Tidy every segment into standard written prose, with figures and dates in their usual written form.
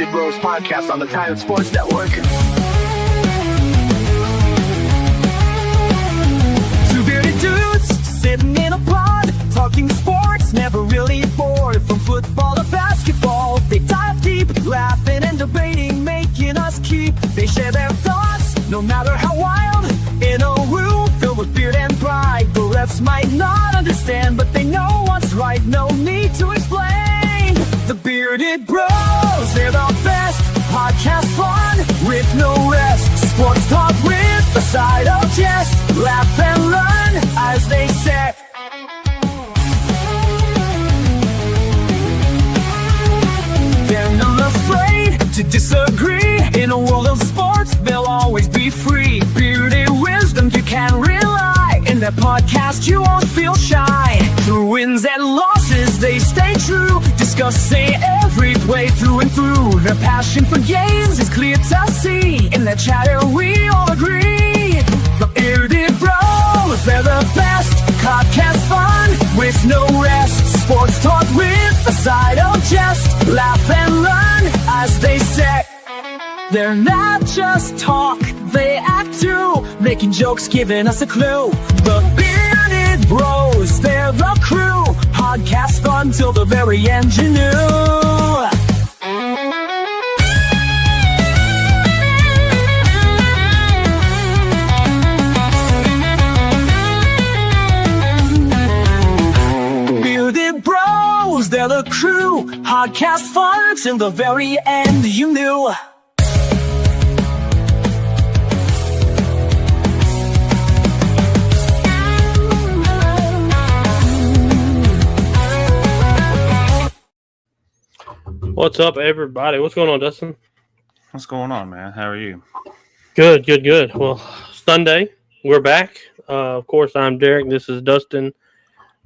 Bearded Bros podcast on the Titan Sports Network. Two bearded dudes sitting in a pod, talking sports, never really bored. From football to basketball, they dive deep, laughing and debating, making us keep. They share their thoughts, no matter how wild, in a room filled with beard and pride. The refs might not understand, but they know what's right, no need to explain. The Bearded Bros, they're the best podcast fun with no rest. Sports talk with a side of jest, laugh and learn as they say. They're not afraid to disagree. In a world of sports, they'll always be free. Bearded wisdom, you can rely. In their podcast, you won't feel shy. Through wins and losses, they stay true, discussing every play through and through. Their passion for games is clear to see. In their chatter, we all agree. The Bearded Bros, they're the best podcast fun with no rest. Sports talk with a side of jest, laugh and learn as they say. They're not just talk, they act too, making jokes, giving us a clue. The Bearded Bros, they're the crew, podcast fun till the very end, you knew. Bearded Bros, they're the crew, podcast fun till the very end, you knew. What's up, everybody? What's going on, Dustin? What's going on, man? How are you? Good. Well, Sunday, we're back. Of course, I'm Derek. This is Dustin.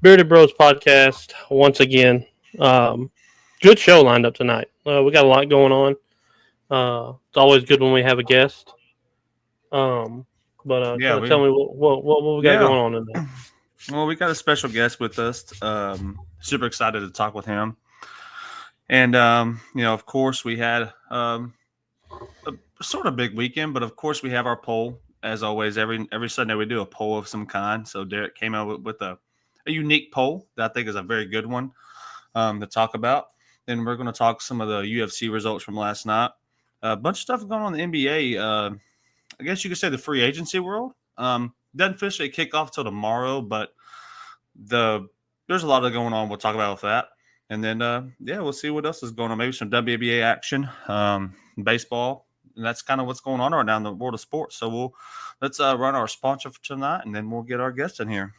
Bearded Bros podcast once again. Good show lined up tonight. We got a lot going on. It's always good when we have a guest. Tell me what we got going on today. Well, we got a special guest with us. Super excited to talk with him. And, of course, we had a sort of big weekend, but, of course, we have our poll. As always, every Sunday we do a poll of some kind. So Derek came out with a unique poll that I think is a very good one to talk about. Then we're going to talk some of the UFC results from last night. A bunch of stuff going on in the NBA. I guess you could say the free agency world. Doesn't officially kick off till tomorrow, but there's a lot going on. We'll talk about with that. And then, we'll see what else is going on. Maybe some WNBA action, baseball. And that's kind of what's going on right now in the world of sports. So let's run our sponsor for tonight, and then we'll get our guest in here.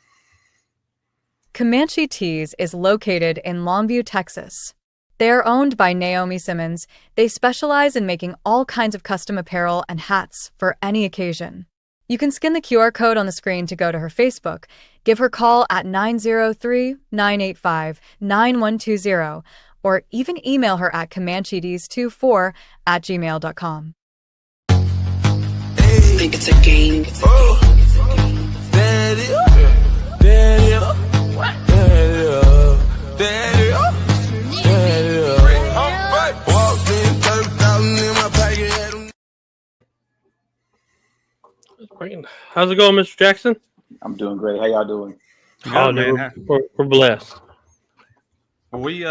Comanche Tees is located in Longview, Texas. They are owned by Naomi Simmons. They specialize in making all kinds of custom apparel and hats for any occasion. You can scan the QR code on the screen to go to her Facebook, give her call at 903-985-9120, or even email her at comanchetees24@gmail.com. Think it's a game. How's it going, Mr. Jackson? I'm doing great. How y'all doing? We're blessed. Well, we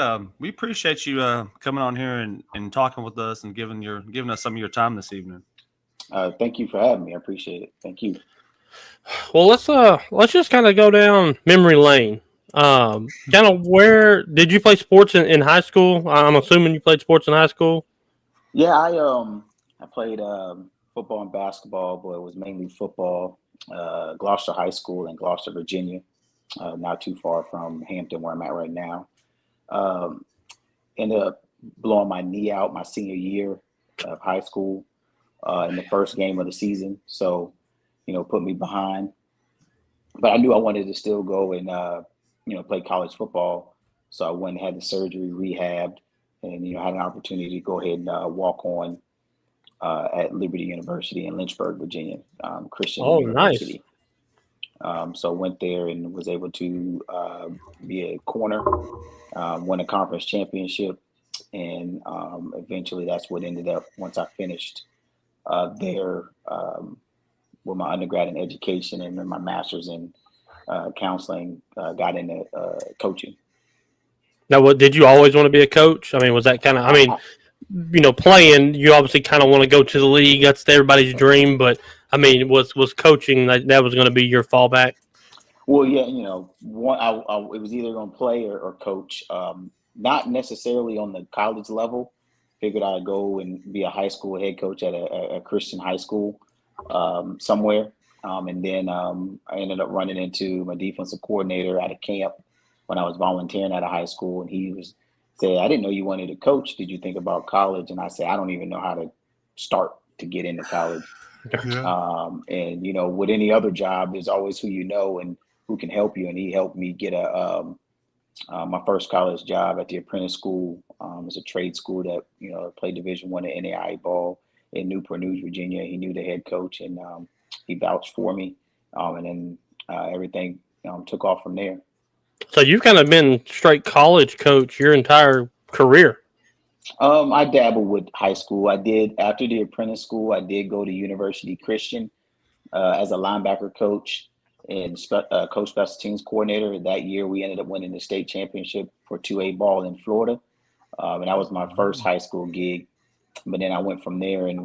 appreciate you coming on here and talking with us and giving us some of your time this evening. Thank you for having me. I appreciate it. Thank you. Well, let's just kind of go down memory lane. Kind of where did you play sports in high school? I'm assuming you played sports in high school. Yeah, I played football and basketball, but it was mainly football. Gloucester High School in Gloucester, Virginia, not too far from Hampton, where I'm at right now. Ended up blowing my knee out my senior year of high school in the first game of the season. So, put me behind. But I knew I wanted to still go and, play college football. So I went and had the surgery, rehabbed, and, had an opportunity to go ahead and walk on at Liberty University in Lynchburg, Virginia, Christian University. Nice. So went there and was able to be a corner, won a conference championship and eventually that's what ended up once I finished there with my undergrad in education and then my master's in counseling, got into coaching. Now, what did you always want to be a coach? I mean, was that kind of? I mean, playing, you obviously kind of want to go to the league. That's everybody's dream. But I mean, was coaching that was going to be your fallback? Well, yeah, it was either going to play or coach. Not necessarily on the college level. Figured I'd go and be a high school head coach at a Christian high school somewhere. And then I ended up running into my defensive coordinator at a camp when I was volunteering at a high school, and he said, "I didn't know you wanted to coach. Did you think about college?" And I said, "I don't even know how to start to get into college." Yeah. And with any other job, there's always who you know and who can help you. And he helped me get my first college job at the apprentice school. It's a trade school that played Division I and NAIA ball in Newport News, Virginia. He knew the head coach, and he vouched for me. And then everything took off from there. So you've kind of been straight college coach your entire career. I dabbled with high school. I did after the apprentice school. I did go to University Christian as a linebacker coach and coach special teams coordinator. That year, we ended up winning the state championship for 2A ball in Florida, and that was my first high school gig. But then I went from there and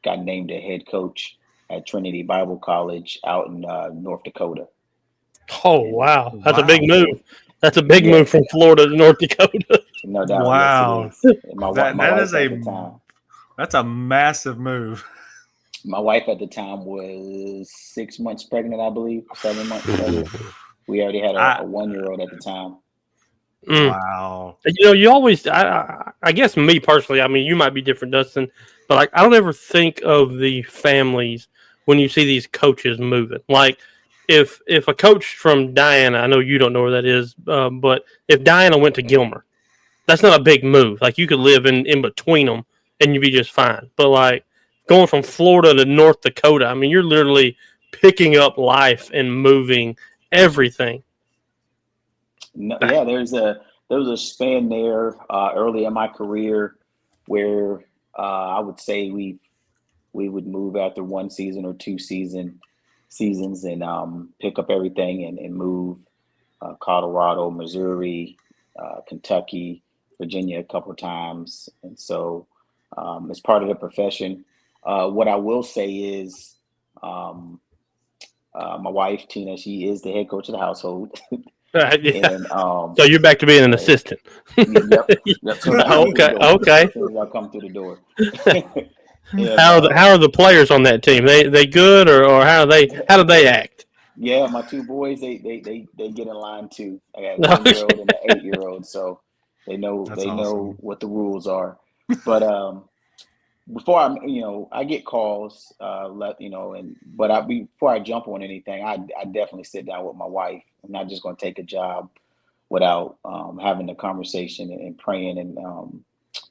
got named a head coach at Trinity Bible College out in North Dakota. Oh, wow. That's a big move. That's a big move from Florida to North Dakota. No doubt. Wow. Yes, it is. My wife at the time. That's a massive move. My wife at the time was 6 months pregnant, I believe, 7 months pregnant. We already had a 1-year-old at the time. Wow. You always, I guess me personally, I mean, you might be different, Dustin, but I don't ever think of the families when you see these coaches moving. Like, if a coach from Diana, I know you don't know where that is, but if Diana went to Gilmer, that's not a big move. Like, you could live in between them and you'd be just fine. But, like, going from Florida to North Dakota, I mean, you're literally picking up life and moving everything. No, yeah, there was a span there early in my career where I would say we would move after one season or two seasons and pick up everything and move Colorado, Missouri, Kentucky, Virginia a couple of times. And so it's part of the profession. What I will say is my wife, Tina, she is the head coach of the household. Yeah. And, so you're back to being an assistant. Yep. So Okay. as soon as I come through the door. And, how are the players on that team? They good or how do they act? Yeah, my two boys they get in line too. I got a 1-year-old and an 8-year-old, so they know know what the rules are. But before I get calls, before I jump on anything, I definitely sit down with my wife. I'm not just going to take a job without having the conversation and praying and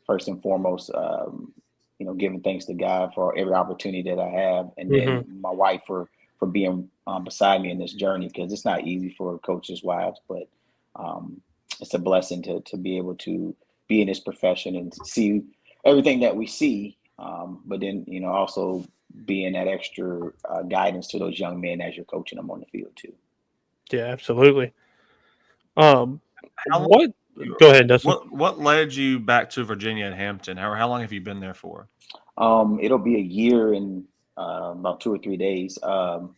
first and foremost, giving thanks to God for every opportunity that I have, and then my wife for being beside me in this journey, because it's not easy for coaches' wives, but it's a blessing to be able to be in this profession and to see everything that we see. But then, also being that extra guidance to those young men as you're coaching them on the field too. Yeah, absolutely. Go ahead, Dustin. What led you back to Virginia and Hampton? How long have you been there for? It'll be a year and about 2 or 3 days.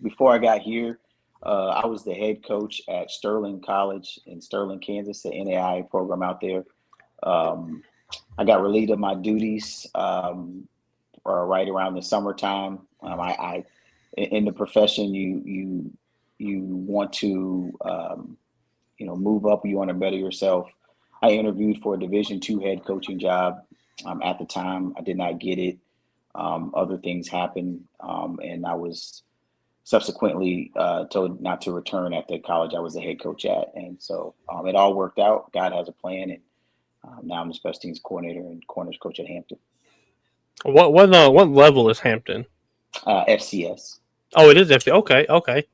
Before I got here, I was the head coach at Sterling College in Sterling, Kansas, the NAIA program out there. I got relieved of my duties right around the summertime. In the profession, you want to move up. You want to better yourself. I interviewed for a Division II head coaching job. At the time, I did not get it. Other things happened, and I was subsequently told not to return at the college I was the head coach at. And so it all worked out. God has a plan, and now I'm the special teams coordinator and corners coach at Hampton. What level is Hampton? FCS. Oh, it is FCS. Okay.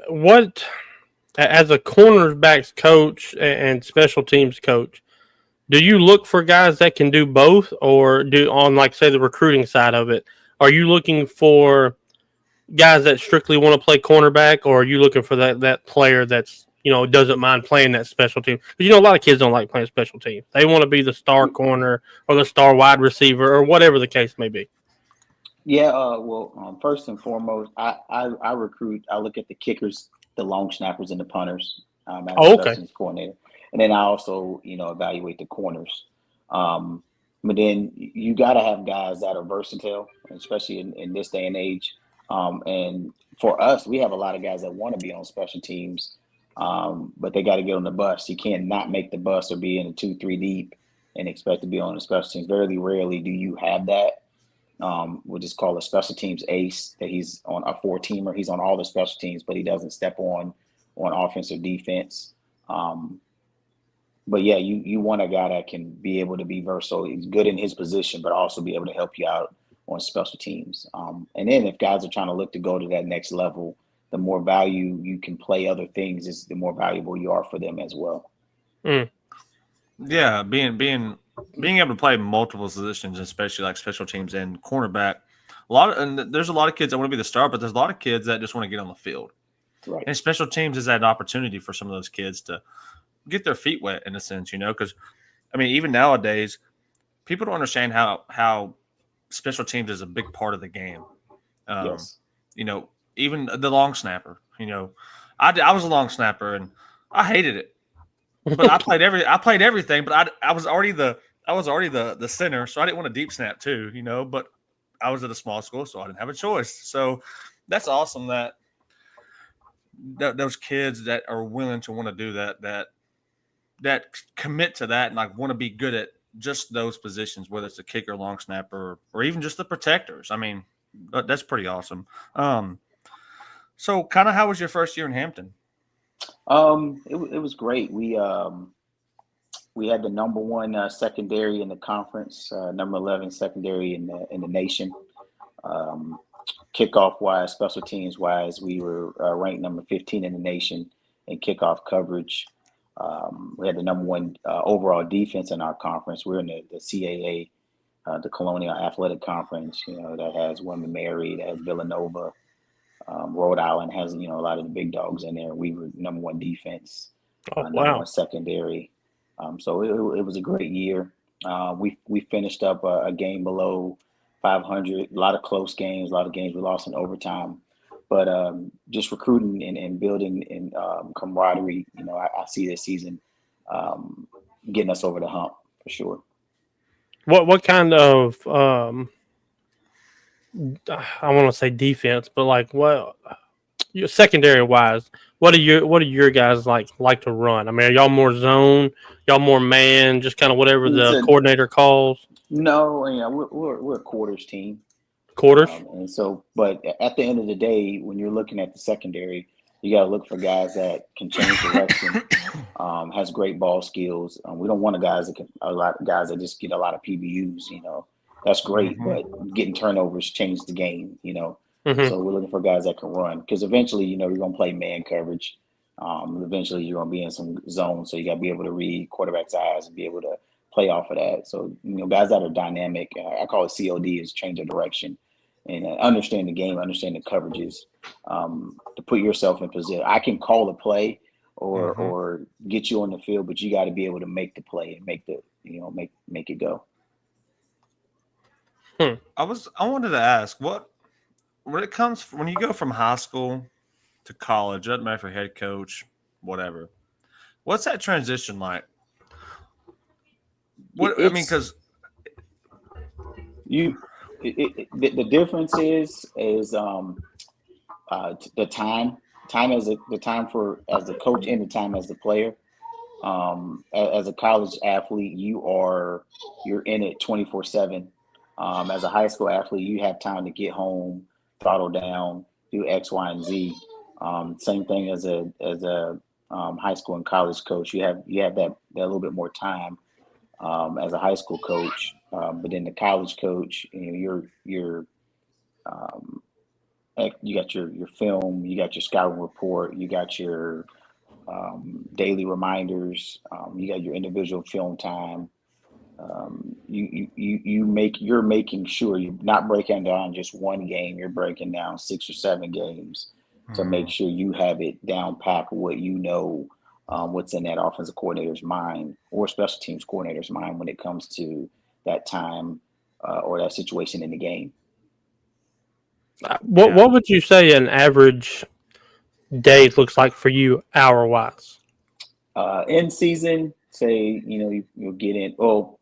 What, as a cornerbacks coach and special teams coach, Do you look for guys that can do both, or do on like say the recruiting side of it? Are you looking for guys that strictly want to play cornerback, or are you looking for that player that's doesn't mind playing that special team? Because a lot of kids don't like playing special teams. They want to be the star corner or the star wide receiver or whatever the case may be. Yeah, first and foremost, I recruit. I look at the kickers, the long snappers, and the punters as a Oh, okay. special teams coordinator, and then I also evaluate the corners. But then you got to have guys that are versatile, especially in this day and age. And for us, we have a lot of guys that want to be on special teams, but they got to get on the bus. You can't not make the bus or be in a 2-3 deep and expect to be on the special teams. Very rarely do you have that. We'll just call a special teams ace, that he's on a 4-teamer. He's on all the special teams, but he doesn't step on offense or defense. But yeah, you want a guy that can be able to be versatile. He's good in his position, but also be able to help you out on special teams. And then if guys are trying to look to go to that next level, the more value you can play other things is the more valuable you are for them as well. Mm. Yeah, being able to play multiple positions, especially like special teams and cornerback. There's a lot of kids that want to be the star, but there's a lot of kids that just want to get on the field. Right. And special teams is that opportunity for some of those kids to get their feet wet in a sense, because even nowadays, people don't understand how special teams is a big part of the game. Yes. Even the long snapper. I was a long snapper and I hated it. But I played everything, but I was already the center, so I didn't want a deep snap too, but I was at a small school, so I didn't have a choice. So that's awesome that those kids that are willing to want to do that commit to that and like want to be good at just those positions, whether it's a kicker, long snapper, or even just the protectors. That's pretty awesome. So kind of how was your first year in Hampton? It was great. We had the number one secondary in the conference, number 11 secondary in the nation. Kickoff wise, special teams wise, we were ranked number 15 in the nation in kickoff coverage. We had the number one overall defense in our conference. We're in the CAA, the Colonial Athletic Conference. That has William & Mary, that has Villanova. Rhode Island has a lot of the big dogs in there. We were number one defense, number one secondary. So it was a great year. We finished up a game below 500. A lot of close games, a lot of games we lost in overtime. But just recruiting and building and camaraderie, I see this season getting us over the hump for sure. What kind of I want to say defense, but like what secondary wise, what do your guys like to run? Are y'all more zone, y'all more man, just kind of whatever the coordinator calls? No, we're a quarters team. Quarters. And so, but at the end of the day, when you're looking at the secondary, you got to look for guys that can change direction, has great ball skills. We don't want a lot of guys that just get a lot of PBUs. That's great, but getting turnovers change the game. So we're looking for guys that can run, because eventually, you're going to play man coverage. Eventually, you're going to be in some zones, so you got to be able to read quarterback's eyes and be able to play off of that. So, guys that are dynamic, I call it COD, is change of direction and understand the game, understand the coverages, to put yourself in position. I can call a play or get you on the field, but you got to be able to make the play and make it go. I wanted to ask, when you go from high school to college, doesn't matter if you're head coach, whatever, what's that transition like? Because the difference is the time as the time as the coach and the time as the player. As a college athlete, you're in it 24/7. As a high school athlete, you have time to get home, throttle down, do X, Y, and Z. Same thing as a high school and college coach. You have that little bit more time as a high school coach, but then the college coach, you got your film, you got your scouting report, you got your daily reminders, you got your individual film time. you're making sure you're not breaking down just one game. You're breaking down 6 or 7 games to make sure you have it down pat what what's in that offensive coordinator's mind or special teams coordinator's mind when it comes to that time or that situation in the game. What would you say an average day looks like for you hour wise? In season, say you'll get in. Well,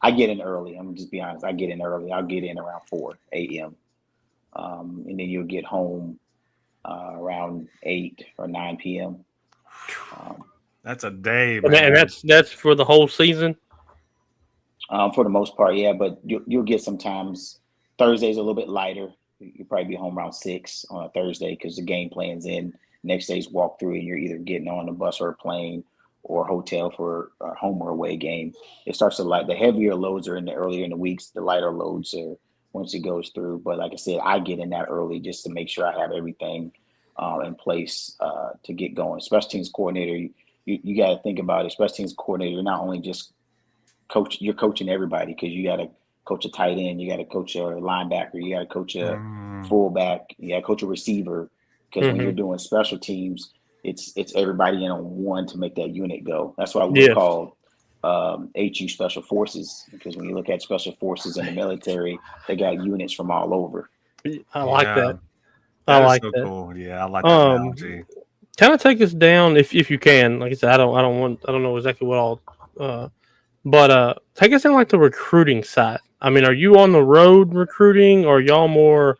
I get in early. I'm just be honest. I get in early. I'll get in around 4 a.m. And then you'll get home around 8 or 9 p.m. That's a day, man. And that's for the whole season. For the most part, yeah. But you'll get sometimes Thursdays a little bit lighter. You'll probably be home around 6 on a Thursday because the game plan's in. Next day's walkthrough, and you're either getting on a bus or a plane or hotel for a home or away game. It starts to the heavier loads are earlier in the weeks, the lighter loads are once it goes through. But like I said, I get in that early just to make sure I have everything in place to get going. Special teams coordinator, you got to think about it. Special teams coordinator, you're not only just you're coaching everybody because you got to coach a tight end, you got to coach a linebacker, you got to coach a fullback, you got to coach a receiver. Because when you're doing special teams, it's everybody in on one to make that unit go. That's why we're called HU Special Forces, because when you look at special forces in the military, they got units from all over. I like that. I like that. Cool. Yeah, I like that analogy. Kind of take us down if you can. Like I said, I don't know exactly what all, but take us down like the recruiting side. I mean, are you on the road recruiting, or y'all more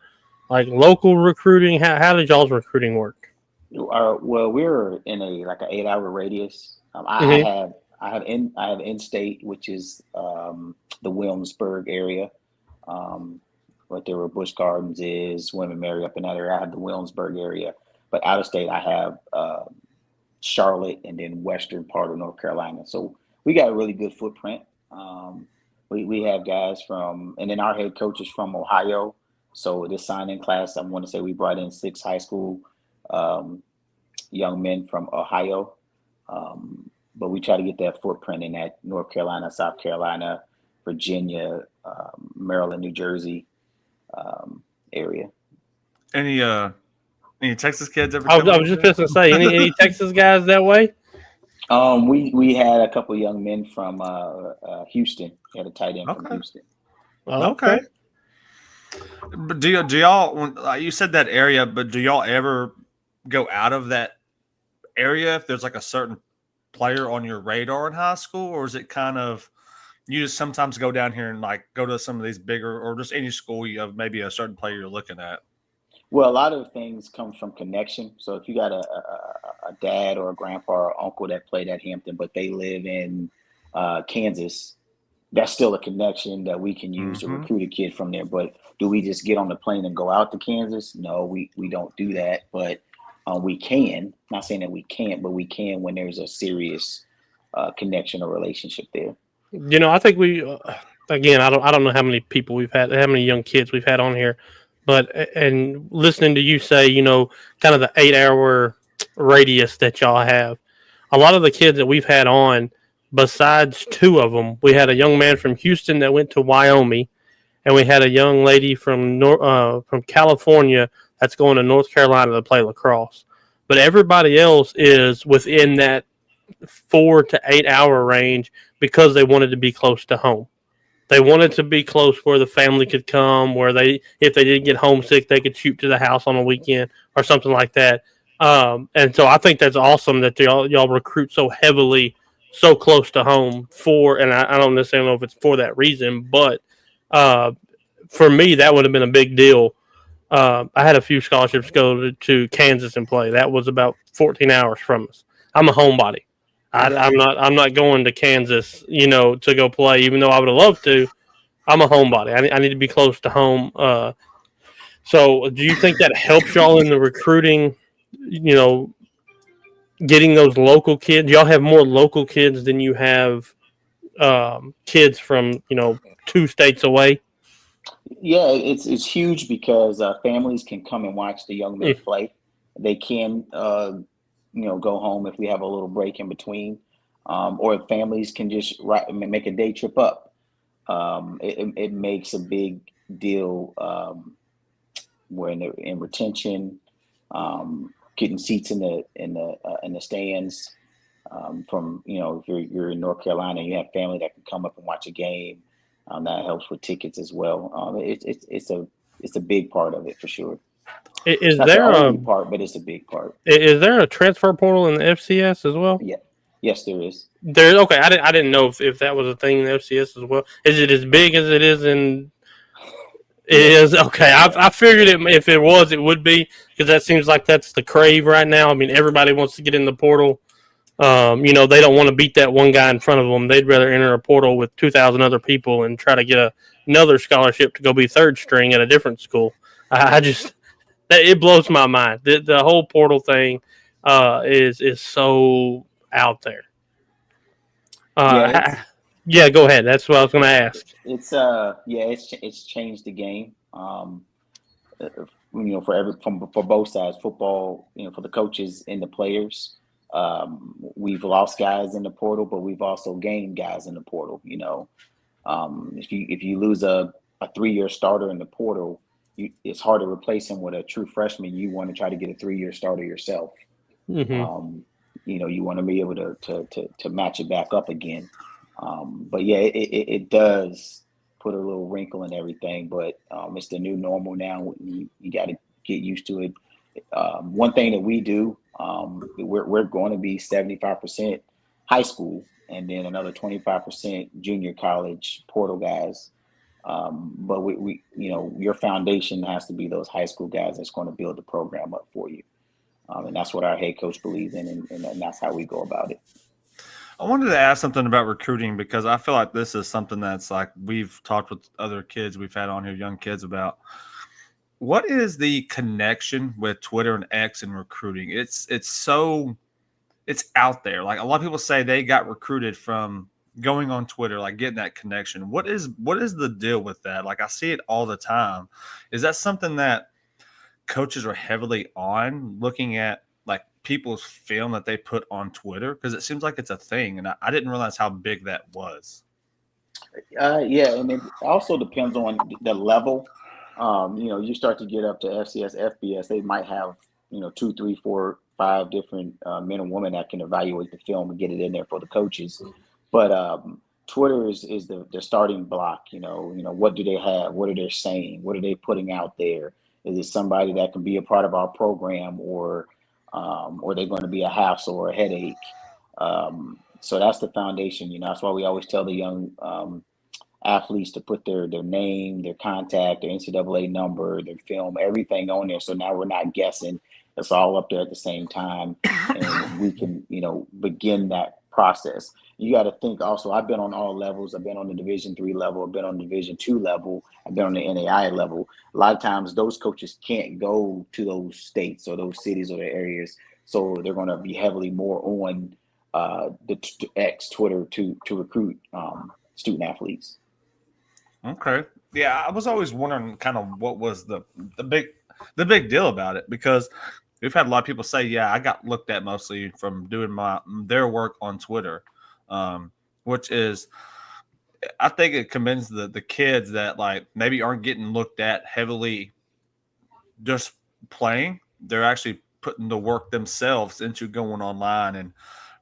like local recruiting? How does y'all's recruiting work? Well, we're in an 8-hour radius. I have in-state, which is the Williamsburg area, right there where Busch Gardens is, William & Mary up in that area. I have the Williamsburg area, but out of state, I have Charlotte and then western part of North Carolina. So we got a really good footprint. We have guys and then our head coach is from Ohio. So this sign-in class, I want to say we brought in 6 high school young men from Ohio. But we try to get that footprint in that North Carolina, South Carolina, Virginia, Maryland, New Jersey area. Any Texas kids ever? I was just going to say, any Texas guys that way? We had a couple of young men from Houston. We had a tight end from Houston. Okay. But do y'all? You said that area, but do y'all ever go out of that area if there's like a certain player on your radar in high school, or is it kind of you just sometimes go down here and go to some of these bigger or just any school you have maybe a certain player you're looking at? Well, a lot of things comes from connection. So if you got a dad or a grandpa or uncle that played at Hampton, but they live in Kansas, that's still a connection that we can use to recruit a kid from there. But do we just get on the plane and go out to Kansas? No, we don't do that. But we can. Not saying that we can't, but we can when there's a serious connection or relationship there. I think we again. I don't know how many people we've had, how many young kids we've had on here, but and listening to you say, kind of the 8-hour radius that y'all have. A lot of the kids that we've had on, besides 2 of them, we had a young man from Houston that went to Wyoming, and we had a young lady from California that's going to North Carolina to play lacrosse. But everybody else is within that 4 to 8 hour range because they wanted to be close to home. They wanted to be close where the family could come, where if they did get homesick, they could shoot to the house on a weekend or something like that. And so I think that's awesome that y'all recruit so heavily, so close to home and I don't necessarily know if it's for that reason, but for me, that would have been a big deal. I had a few scholarships go to Kansas and play. That was about 14 hours from us. I'm a homebody. I'm not going to Kansas, to go play, even though I would have loved to. I'm a homebody. I need to be close to home. So do you think that helps y'all in the recruiting, getting those local kids? Y'all have more local kids than you have kids from, 2 states away? Yeah, it's huge because families can come and watch the young men play. They can, go home if we have a little break in between, or families can just make a day trip up. it makes a big deal when in retention, getting seats in the stands. From if you're in North Carolina and you have family that can come up and watch a game, that helps with tickets as well. It's a big part of it for sure. Is Not the there only part, but it's a big part. is there a transfer portal in the FCS as well? Yeah, yes, there is. There's okay. I didn't know if that was a thing in the FCS as well. Is it as big as it is in? It is okay. I figured if it was, it would be, because that seems like that's the crave right now. I mean, everybody wants to get in the portal. They don't want to beat that one guy in front of them. They'd rather enter a portal with 2,000 other people and try to get another scholarship to go be third string at a different school. It blows my mind. The whole portal thing is so out there. Yeah, go ahead. That's what I was going to ask. It's changed the game. For both sides, football, for the coaches and the players. We've lost guys in the portal, but we've also gained guys in the portal. If you lose a 3-year starter in the portal, it's hard to replace him with a true freshman. You want to try to get a 3-year starter yourself. Mm-hmm. You want to be able to match it back up again. But yeah, it does put a little wrinkle in everything, but it's the new normal now. You got to get used to it. One thing that we do, we're going to be 75% high school and then another 25% junior college portal guys. But we your foundation has to be those high school guys that's going to build the program up for you. And that's what our head coach believes in, and that's how we go about it. I wanted to ask something about recruiting, because I feel like this is something that's like we've talked with other kids we've had on here, young kids, about. What is the connection with Twitter and X and recruiting? It's out there. Like, a lot of people say they got recruited from going on Twitter, like getting that connection. What is the deal with that? Like, I see it all the time. Is that something that coaches are heavily on, looking at like people's film that they put on Twitter? Because it seems like it's a thing, and I didn't realize how big that was. Yeah, and it also depends on the level. You start to get up to FCS, FBS, they might have 2, 3, 4, 5 different men and women that can evaluate the film and get it in there for the coaches. But Twitter is the starting block. What do they have? What are they saying? What are they putting out there? Is it somebody that can be a part of our program, or are they going to be a hassle or a headache? So that's the foundation. That's why we always tell the young athletes to put their name, their contact, their NCAA number, their film, everything on there. So now we're not guessing. It's all up there at the same time, and we can, begin that process. You got to think also, I've been on all levels. I've been on the Division III level. I've been on the Division II level. I've been on the NAI level. A lot of times those coaches can't go to those states or those cities or the areas. So they're going to be heavily more on the X, Twitter to recruit student athletes. Okay. Yeah, I was always wondering kind of what was the big deal about it, because we've had a lot of people say, yeah, I got looked at mostly from doing their work on Twitter, which is, I think it commends the kids that like maybe aren't getting looked at heavily just playing. They're actually putting the work themselves into going online and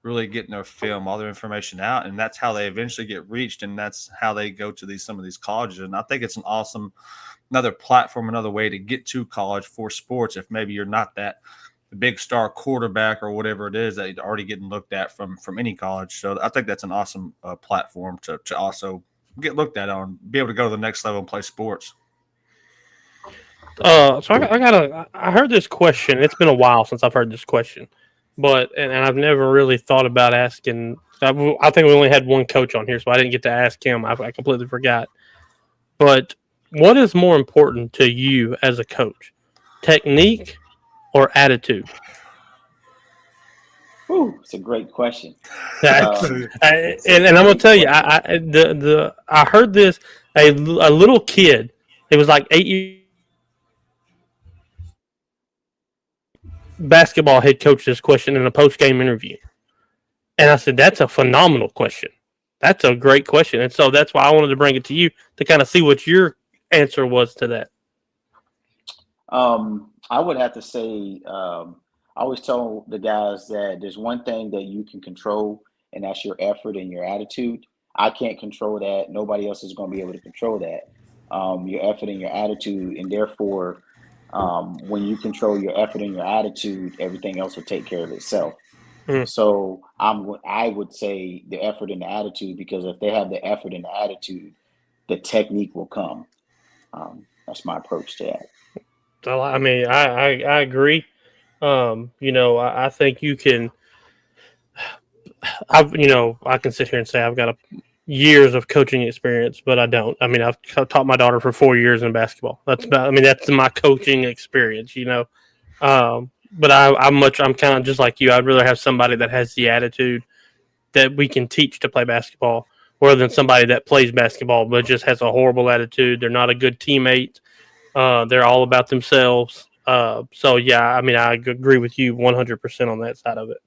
really getting their film, all their information out, and that's how they eventually get reached, and that's how they go to some of these colleges. And I think it's another platform, another way to get to college for sports. If maybe you're not that big star quarterback or whatever it is that you're already getting looked at from any college. So I think that's an awesome platform to also get looked at on, be able to go to the next level and play sports. So I heard this question. It's been a while since I've heard this question, but and I've never really thought about asking. I think we only had one coach on here, so I didn't get to ask him. I completely forgot. But what is more important to you as a coach, technique or attitude? Ooh, it's a great question. And I'm gonna tell you, I heard this a little kid. It was like 8 years. Basketball head coach this question in a post game interview, and I said, "That's a phenomenal question. That's a great question, and so that's why I wanted to bring it to you to kind of see what your answer was to that. I would have to say, I always tell the guys that there's one thing that you can control, and that's your effort and your attitude. I can't control that. Nobody else is going to be able to control that. Your effort and your attitude, and therefore, when you control your effort and your attitude, everything else will take care of itself. Mm. So I would say the effort and the attitude, because if they have the effort and the attitude, the technique will come. That's my approach to that. So I mean, I agree. I think you can. I can sit here and say I've got years of coaching experience, but I don't. I mean, I've taught my daughter for 4 years in basketball. That's my coaching experience. But I'm kind of just like you. I'd rather have somebody that has the attitude that we can teach to play basketball, rather than somebody that plays basketball but just has a horrible attitude. They're not a good teammate. They're all about themselves. So yeah, I mean, I agree with you 100% on that side of it.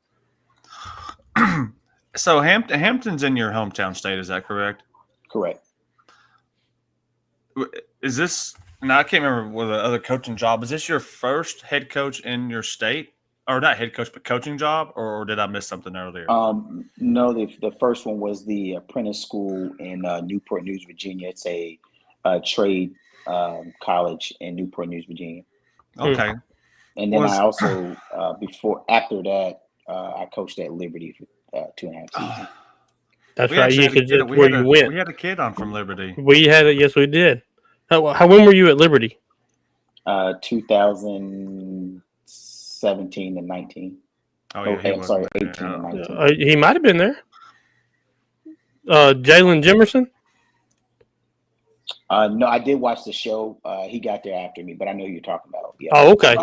So Hampton's in your hometown state, is that correct? Correct. Is this? Now I can't remember what the other coaching job. Is this your first head coach in your state, or not head coach, but coaching job, or did I miss something earlier? No, the first one was the apprentice school in Newport News, Virginia. It's a trade college in Newport News, Virginia. Okay. And then I also after that, I coached at Liberty for 2.5 seasons. That's right. Where you went. We had a kid on from Liberty. We had it. Yes, we did. When were you at Liberty? 2017 and 19. Oh, yeah. I'm sorry, 18 and 19. He might have been there. Jalen Jimerson? No, I did watch the show. He got there after me, but I know who you're talking about. Yeah. Oh, okay.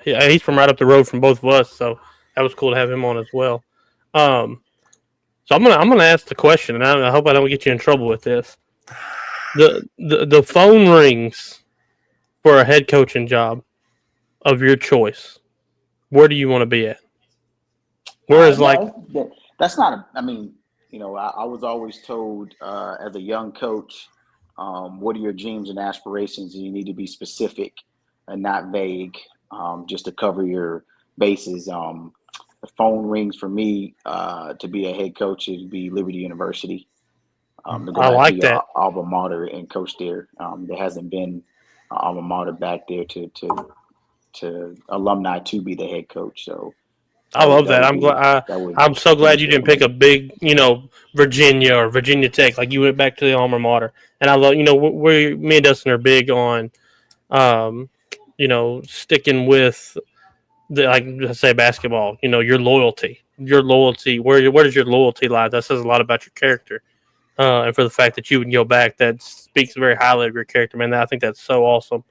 Yeah. He's from right up the road from both of us, so that was cool to have him on as well. So I'm gonna ask the question, and I hope I don't get you in trouble with this. The phone rings for a head coaching job of your choice. Where do you want to be at? Whereas, that's not. I was always told as a young coach, what are your dreams and aspirations, and you need to be specific and not vague, just to cover your bases. The phone rings for me to be a head coach. It'd be Liberty University. I like that alma mater and coach there. There hasn't been an alma mater back there to alumni to be the head coach. So I love that. I'm so glad you didn't pick a big, Virginia or Virginia Tech. Like you went back to the alma mater. And I love, me and Dustin are big on, sticking with let's say basketball. Your loyalty. Where does your loyalty lie? That says a lot about your character. And for the fact that you would go back, that speaks very highly of your character, man. I think that's so awesome.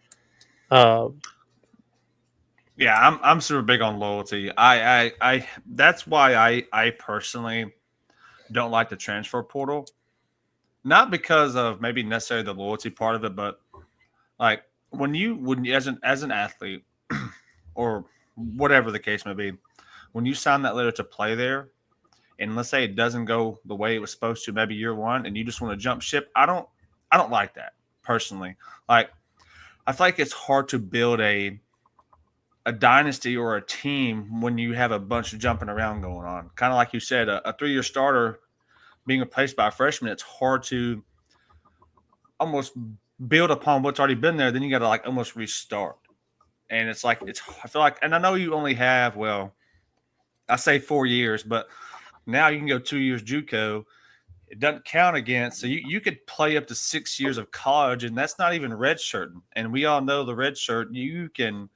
Yeah, I'm super big on loyalty. I that's why I personally don't like the transfer portal. Not because of maybe necessarily the loyalty part of it, but like when you as an athlete or whatever the case may be, when you sign that letter to play there, and let's say it doesn't go the way it was supposed to, maybe year one, and you just want to jump ship, I don't like that personally. Like I feel like it's hard to build a dynasty or a team when you have a bunch of jumping around going on. Kind of like you said, a 3-year starter being replaced by a freshman, it's hard to almost build upon what's already been there. Then you got to like almost restart. And it's like, I feel like, and I know you only have, I say 4 years, but now you can go 2 years JUCO. It doesn't count against. So you could play up to 6 years of college, and that's not even redshirting. And we all know the redshirt, you can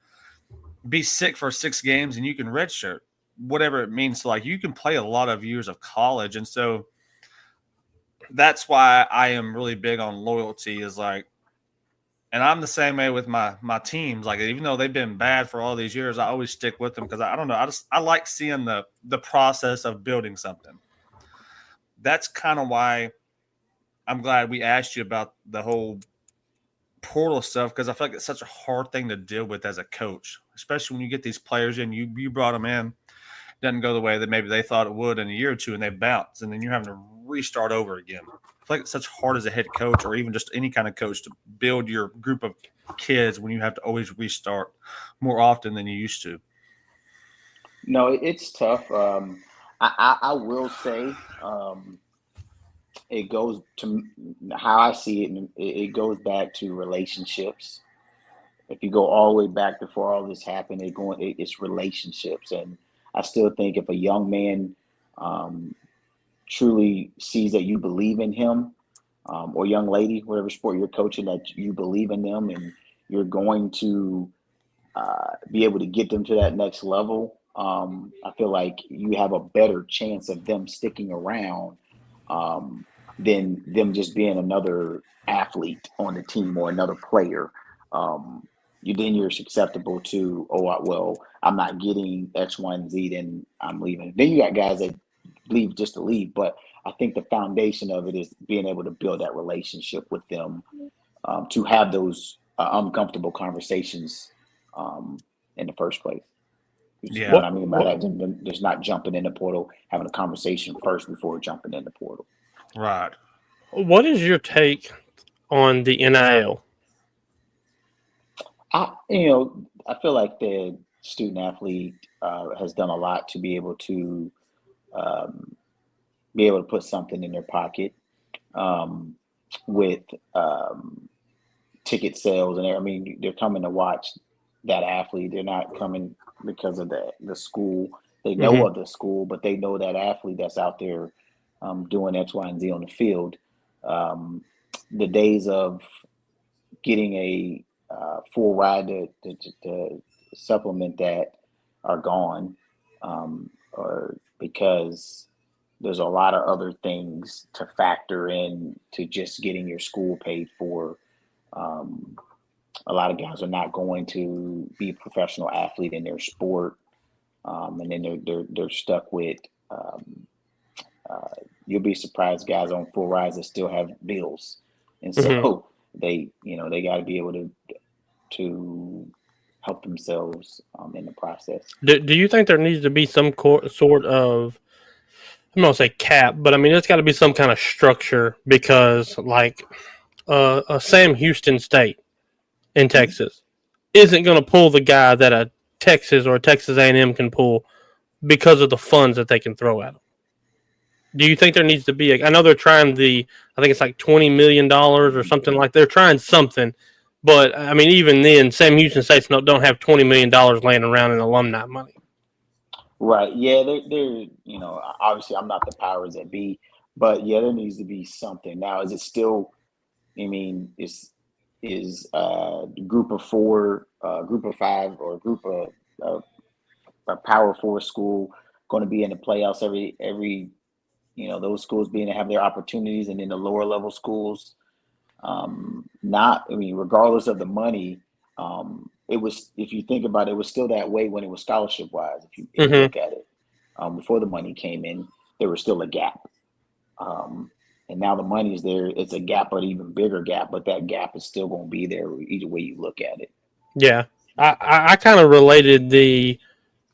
be sick for 6 games and you can redshirt, whatever it means. So like you can play a lot of years of college. And so that's why I am really big on loyalty is like, and I'm the same way with my teams. Like, even though they've been bad for all these years, I always stick with them because I don't know. I like seeing the process of building something. That's kind of why I'm glad we asked you about the whole portal stuff, because I feel like it's such a hard thing to deal with as a coach, especially when you get these players in. You brought them in, doesn't go the way that maybe they thought it would in a year or two, and they bounce, and then you're having to restart over again. I feel like it's such hard as a head coach or even just any kind of coach to build your group of kids when you have to always restart more often than you used to. No, it's tough. I will say it goes to how I see it, and it goes back to relationships. If you go all the way back before all this happened, it's relationships. And I still think if a young man truly sees that you believe in him, or young lady, whatever sport you're coaching, that you believe in them and you're going to be able to get them to that next level, I feel like you have a better chance of them sticking around than them just being another athlete on the team or another player. You're susceptible to, I'm not getting X, Y, and Z, then I'm leaving. Then you got guys that leave just to leave. But I think the foundation of it is being able to build that relationship with them, to have those uncomfortable conversations in the first place. Yeah. What I mean by that, just not jumping in the portal, having a conversation first before jumping in the portal. Right. What is your take on the NIL? I feel like the student athlete has done a lot to be able to put something in their pocket with ticket sales, and they're coming to watch that athlete. They're not coming because of the school. They know of the school, but they know that athlete that's out there doing X, Y, and Z on the field. The days of getting a full ride to supplement that are gone, or because there's a lot of other things to factor in to just getting your school paid for. A lot of guys are not going to be a professional athlete in their sport, and then they're stuck with. You'll be surprised, guys on full rides that still have bills, and so they got to be able to help themselves in the process. Do you think there needs to be some sort of, I'm not gonna say cap, but there's got to be some kind of structure, because like Sam Houston State in Texas isn't going to pull the guy that a Texas or a Texas A&M can pull because of the funds that they can throw at them. Do you think there needs to be I know they're trying I think it's like $20 million or something like that. They're trying something, but even then, Sam Houston States don't have $20 million laying around in alumni money. Right. Yeah, they're obviously I'm not the powers that be, but yeah, there needs to be something. Now, is it still, is group of four, group of five, or group of a power four school going to be in the playoffs every those schools being to have their opportunities, and then the lower level schools regardless of the money, it was, if you think about it, it was still that way when it was scholarship wise. If you look at it, before the money came in, there was still a gap. And now the money is there. It's a gap, but even bigger gap, but that gap is still going to be there either way you look at it. Yeah. I kind of related the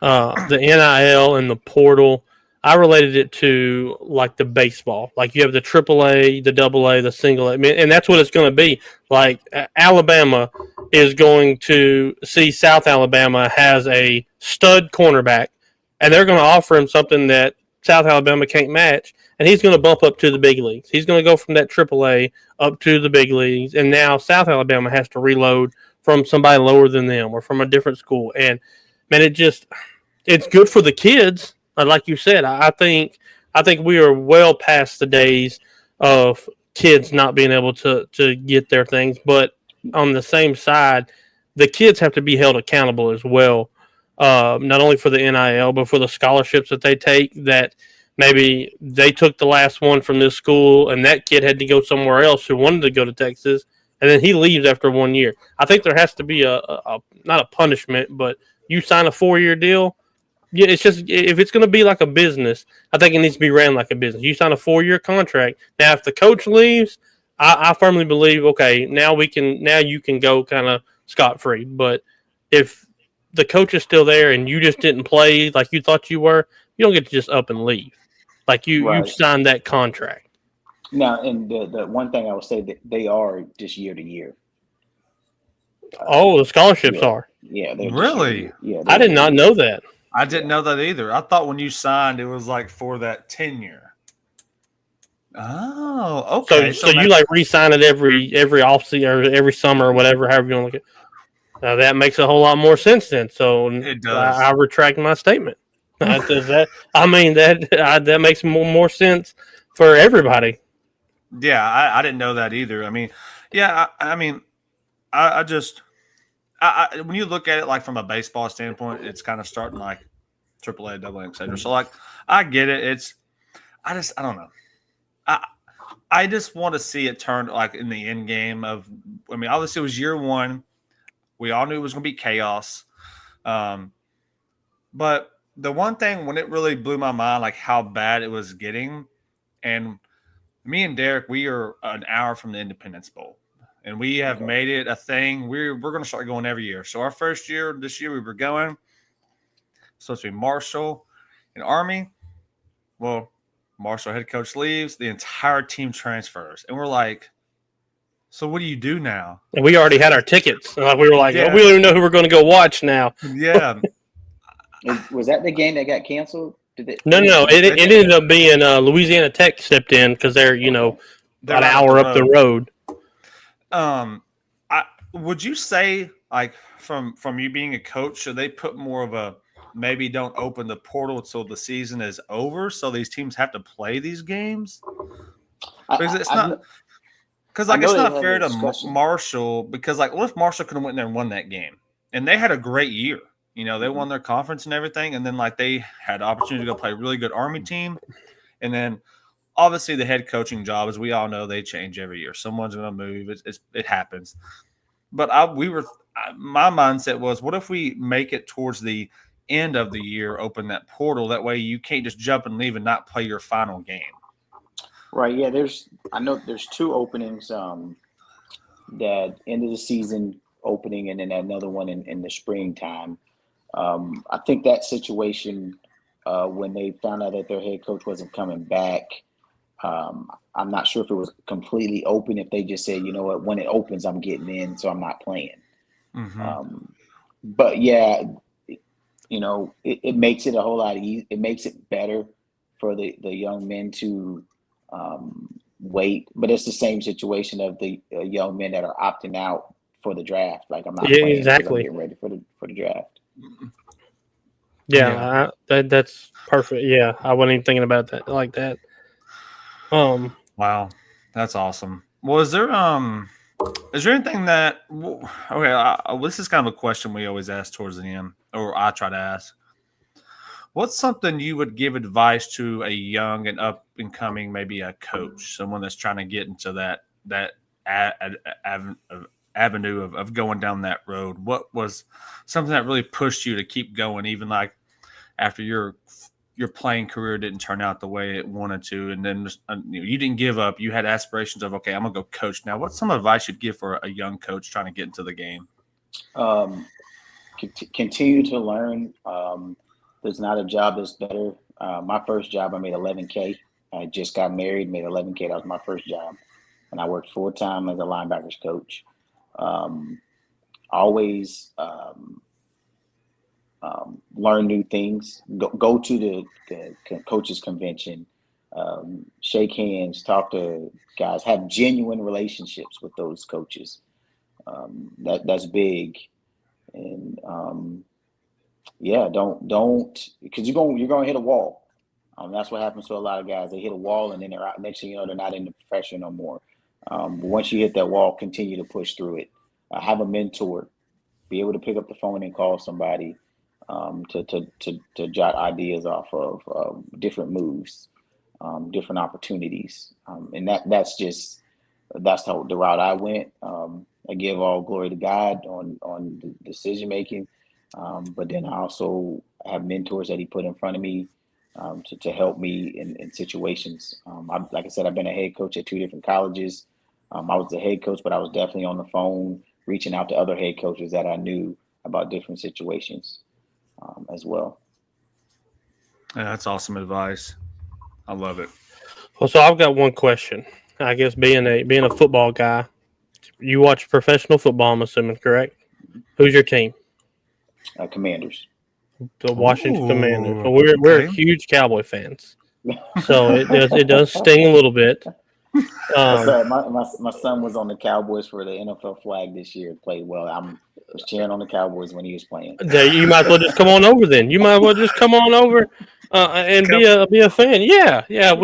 NIL and the portal. I related it to like the baseball. Like you have the AAA, the AA, the single A, and that's what it's going to be. Like Alabama is going to see South Alabama has a stud cornerback, and they're going to offer him something that South Alabama can't match, and he's going to bump up to the big leagues. He's going to go from that AAA up to the big leagues, and now South Alabama has to reload from somebody lower than them or from a different school. And man, it's good for the kids. Like you said, I think we are well past the days of kids not being able to get their things. But on the same side, the kids have to be held accountable as well, not only for the NIL, but for the scholarships that they take, that maybe they took the last one from this school and that kid had to go somewhere else who wanted to go to Texas, and then he leaves after 1 year. I think there has to be a not a punishment, but you sign a 4-year deal. Yeah, it's just, if it's going to be like a business, I think it needs to be ran like a business. You sign a 4-year contract. Now, if the coach leaves, I firmly believe, okay, now you can go kind of scot-free. But if the coach is still there and you just didn't play like you thought you were, You don't get to just up and leave. Like you Right. signed that contract. Now, and the one thing I would say that they are just year to year. Oh, the scholarships Yeah, are. yeah, they're Really? just yeah. I They're did not year. know that. I didn't know that either. I thought when you signed, it was like for that tenure. Oh, okay. So you like re-sign it every offseason or every summer or whatever, however you want to look at it. Now that makes a whole lot more sense then. So It does. I retract my statement. Does that? I mean that makes more sense for everybody. Yeah, I didn't know that either. I mean, yeah, I just when you look at it like from a baseball standpoint, it's kind of starting like AAA, AA, etc. So like, I get it. I don't know. I just want to see it turn like in the end game of. I mean, obviously it was year one. We all knew it was going to be chaos. But the one thing when it really blew my mind, like how bad it was getting, and me and Derek, we are an hour from the Independence Bowl, and we have made it a thing. We're going to start going every year. So our first year, this year, we were going. Supposed to be Marshall and Army. Well, Marshall head coach leaves, the entire team transfers, and we're like, so what do you do now? And we already had our tickets. We were like, Yeah. oh, we don't even know who we're going to go watch now. Yeah. Was that the game that got canceled? No. It ended up being Louisiana Tech stepped in because they're about an hour up the road. Would you say like from you being a coach, should they put more of a maybe don't open the portal until the season is over, so these teams have to play these games? Because it's not. Because like it's not fair to Marshall. Because like, what if Marshall could have went there and won that game, and they had a great year. They won their conference and everything, and then like they had the opportunity to go play a really good Army team, and then obviously the head coaching job, as we all know, they change every year. Someone's going to move. It happens. But my mindset was, what if we make it towards the end of the year, open that portal? That way you can't just jump and leave and not play your final game. Right. Yeah. I know there's two openings. That end of the season opening, and then another one in the springtime. I think that situation, when they found out that their head coach wasn't coming back, I'm not sure if it was completely open. If they just said, you know what, when it opens, I'm getting in, so I'm not playing. Mm-hmm. But yeah, it makes it a whole lot easier. It makes it better for the young men to wait. But it's the same situation of the young men that are opting out for the draft. Like, I'm not playing exactly. I'm getting ready for the draft. Yeah. That's perfect. Yeah, I wasn't even thinking about that like that. Wow, that's awesome. Well, is there anything that this is kind of a question we always ask towards the end, or I try to ask. What's something you would give advice to a young and up and coming, maybe a coach, someone that's trying to get into that avenue of going down that road? What was something that really pushed you to keep going, even like after your playing career didn't turn out the way it wanted to, and then you didn't give up? You had aspirations of, okay, I'm gonna go coach now. What's some advice you'd give for a young coach trying to get into the game? Continue to learn. There's not a job that's better. My first job, I made $11K. I just got married, made $11K. That was my first job, and I worked full time as a linebackers coach. Always learn new things. Go to the coaches convention. Shake hands. Talk to guys. Have genuine relationships with those coaches. That's big. And yeah, don't because you're gonna hit a wall. That's what happens to a lot of guys. They hit a wall, and then they're out. Next thing you know, they're not in the profession no more. But once you hit that wall, continue to push through it. Have a mentor. Be able to pick up the phone and call somebody to jot ideas off of different moves, different opportunities, and that's the route I went. I give all glory to God on the decision making. But then I also have mentors that he put in front of me to help me in situations. Like I said, I've been a head coach at 2 different colleges. I was the head coach, but I was definitely on the phone reaching out to other head coaches that I knew about different situations as well. Yeah, that's awesome advice. I love it. Well, so I've got one question. I guess being a football guy, you watch professional football, I'm assuming, correct? Who's your team? Commanders. The Washington Commanders. Ooh, So we're okay. huge Cowboy fans. So it does sting a little bit. My son was on the Cowboys for the NFL flag this year. Played well. Was cheering on the Cowboys when he was playing. You might as well just come on over then. You might as well just come on over and be a fan. Yeah, yeah.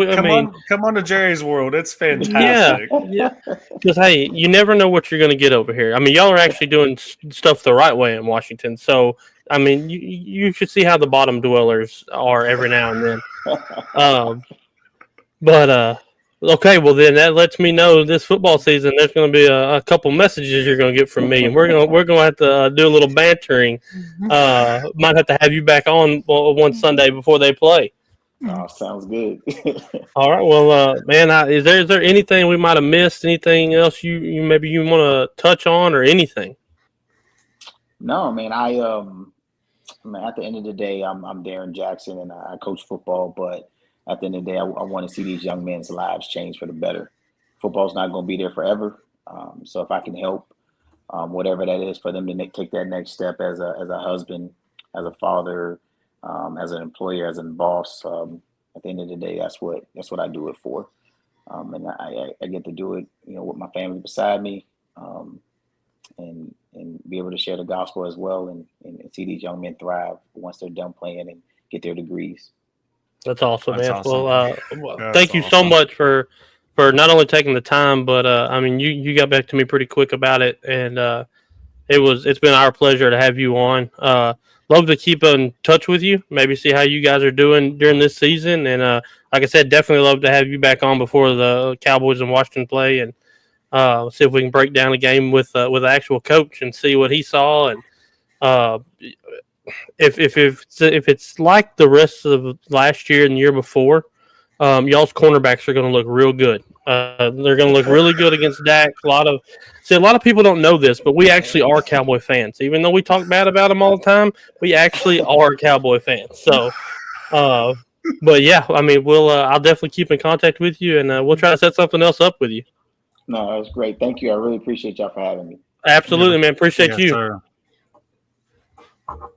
Come on to Jerry's World. It's Yeah, fantastic. yeah. Because hey, you never know what you're going to get over here. I mean, y'all are actually doing stuff the right way in Washington. So, I mean, you should see how the bottom dwellers are every now and then. But okay, well then that lets me know this football season there's going to be a couple messages you're going to get from me, and we're going to have to do a little bantering. Might have to have you back on one Sunday before they play. Oh, sounds good. All right. Well, man, is there anything we might have missed? Anything else you maybe you want to touch on or anything? No, man. Man, at the end of the day, I'm Darren Jackson and I coach football. But at the end of the day, I want to see these young men's lives change for the better. Football's not going to be there forever. So if I can help, whatever that is, for them to take that next step as a husband, as a father, as an employer, as a boss. At the end of the day, that's what I do it for, and I get to do it, with my family beside me, and be able to share the gospel as well, and see these young men thrive once they're done playing and get their degrees. That's awesome, That's man. awesome. Well, thank you so much for not only taking the time, but I mean, you got back to me pretty quick about it, and it's been our pleasure to have you on. Love to keep in touch with you, maybe see how you guys are doing during this season. And like I said, definitely love to have you back on before the Cowboys and Washington play, and see if we can break down a game with the actual coach and see what he saw. And if it's like the rest of last year and the year before, y'all's cornerbacks are going to look real good. They're going to look really good against Dak. A lot of people don't know this, but we actually are Cowboy fans. Even though we talk bad about them all the time, we actually are Cowboy fans. So, but yeah, I mean, I'll definitely keep in contact with you, and we'll try to set something else up with you. No, that was great. Thank you. I really appreciate y'all for having me. Absolutely, man. Appreciate Yes, you. sir. All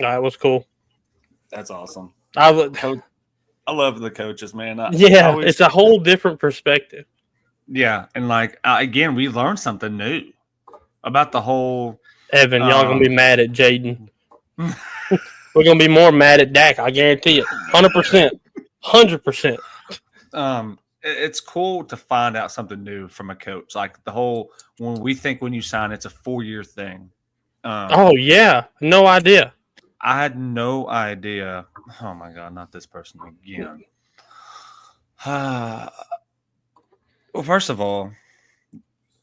right, was cool. That's awesome. I love the coaches, man. it's a whole different perspective. Yeah, and again, we learned something new about the whole. Evan, y'all gonna be mad at Jaden. We're gonna be more mad at Dak. I guarantee it. 100%. 100%. It's cool to find out something new from a coach. Like the whole when you sign, it's a 4-year thing. Oh yeah, no idea. I had no idea. Oh my God, not this person again. Well, first of all,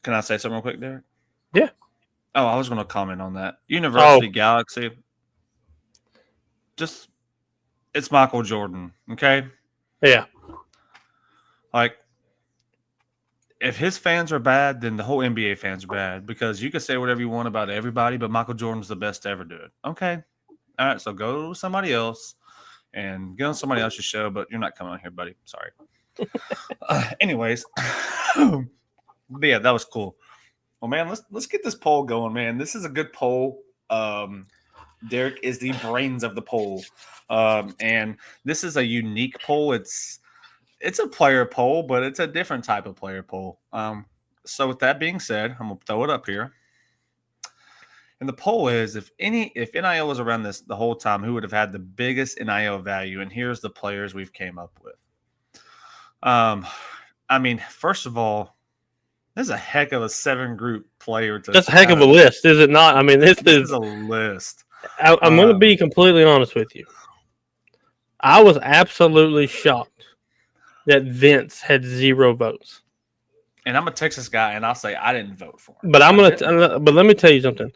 can I say something real quick, Derek? Yeah. Oh, I was going to comment on that. University Galaxy. It's Michael Jordan, okay? Yeah. Like, if his fans are bad, then the whole NBA fans are bad, because you can say whatever you want about everybody, but Michael Jordan's the best to ever do it. Okay. All right, so go to somebody else and get on somebody else's show, but you're not coming on here, buddy. Sorry. Anyways, but yeah, that was cool. Well, man, let's get this poll going, man. This is a good poll. Derek is the brains of the poll, and this is a unique poll. It's a player poll, but it's a different type of player poll. So with that being said, I'm gonna throw it up here. And the poll is, if NIL was around the whole time, who would have had the biggest NIL value? And here's the players we've came up with. I mean, first of all, this is a heck of a 7-group player. That's a heck of a list, is it not? I mean, this is a list. I'm going to be completely honest with you. I was absolutely shocked that Vince had 0 votes. And I'm a Texas guy, and I'll say I didn't vote for him. But but let me tell you something.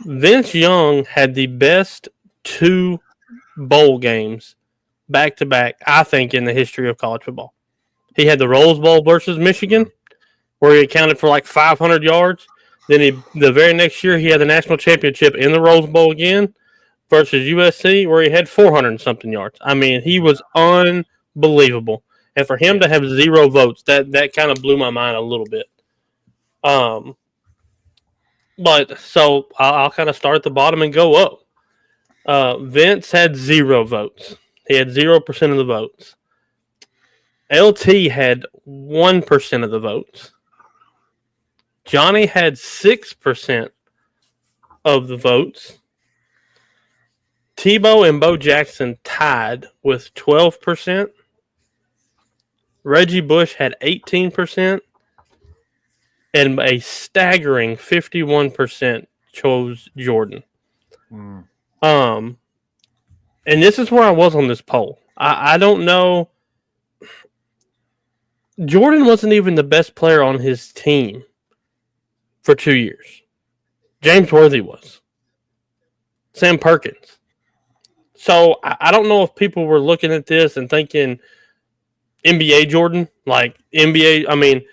Vince Young had the best 2 bowl games back to back, I think, in the history of college football. He had the Rose Bowl versus Michigan, where he accounted for like 500 yards. Then the very next year, he had the national championship in the Rose Bowl again. versus USC, where he had 400 and something yards. I mean, he was unbelievable. And for him to have 0 votes, that kind of blew my mind a little bit. But so I'll kind of start at the bottom and go up. Vince had 0 votes. He had 0% of the votes. LT had 1% of the votes. Johnny had 6% of the votes. Tebow and Bo Jackson tied with 12%. Reggie Bush had 18%. And a staggering 51% chose Jordan. And this is where I was on this poll. I don't know. Jordan wasn't even the best player on his team for 2 years. James Worthy was. Sam Perkins. So I don't know if people were looking at this and thinking NBA Jordan, like NBA. I mean,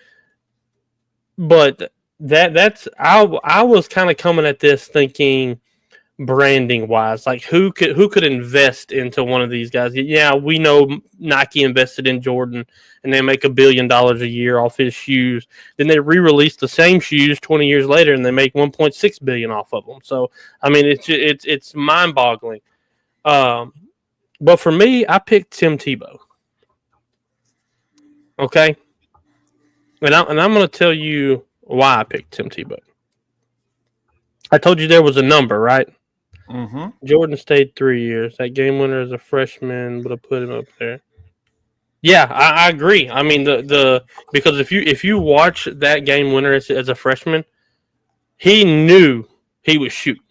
but that's I was kind of coming at this thinking branding wise, like who could invest into one of these guys. Yeah, we know Nike invested in Jordan and they make $1 billion a year off his shoes. Then they re-release the same shoes 20 years later and they make $1.6 billion off of them. So I mean, it's mind-boggling. But for me, I picked Tim Tebow. Okay, and I'm going to tell you why I picked Tim Tebow. I told you there was a number, right? Mm-hmm. Jordan stayed 3 years. That game winner as a freshman, but I put him up there. Yeah, I agree. I mean, because if you watch that game winner as a freshman, he knew he was shooting.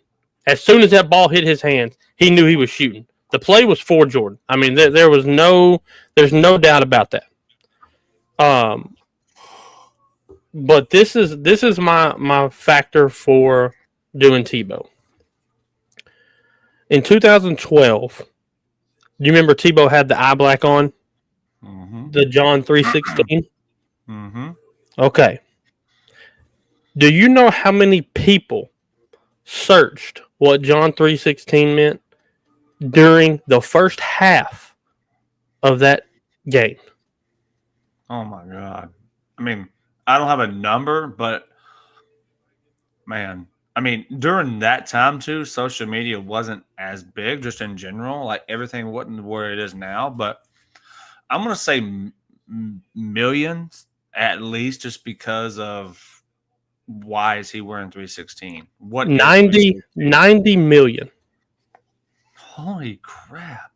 As soon as that ball hit his hands, he knew he was shooting. The play was for Jordan. I mean, there's no doubt about that. But this is my factor for doing Tebow. In 2012, do you remember Tebow had the eye black on? Mm-hmm. The John 3:16? Mm-hmm. Okay. Do you know how many people searched what John 3:16 meant during the first half of that game? Oh my God. I mean, I don't have a number, but man, I mean, during that time too, social media wasn't as big just in general. Like everything wasn't where it is now, but I'm going to say millions at least just because of why is he wearing 316? What 90 million. Holy crap.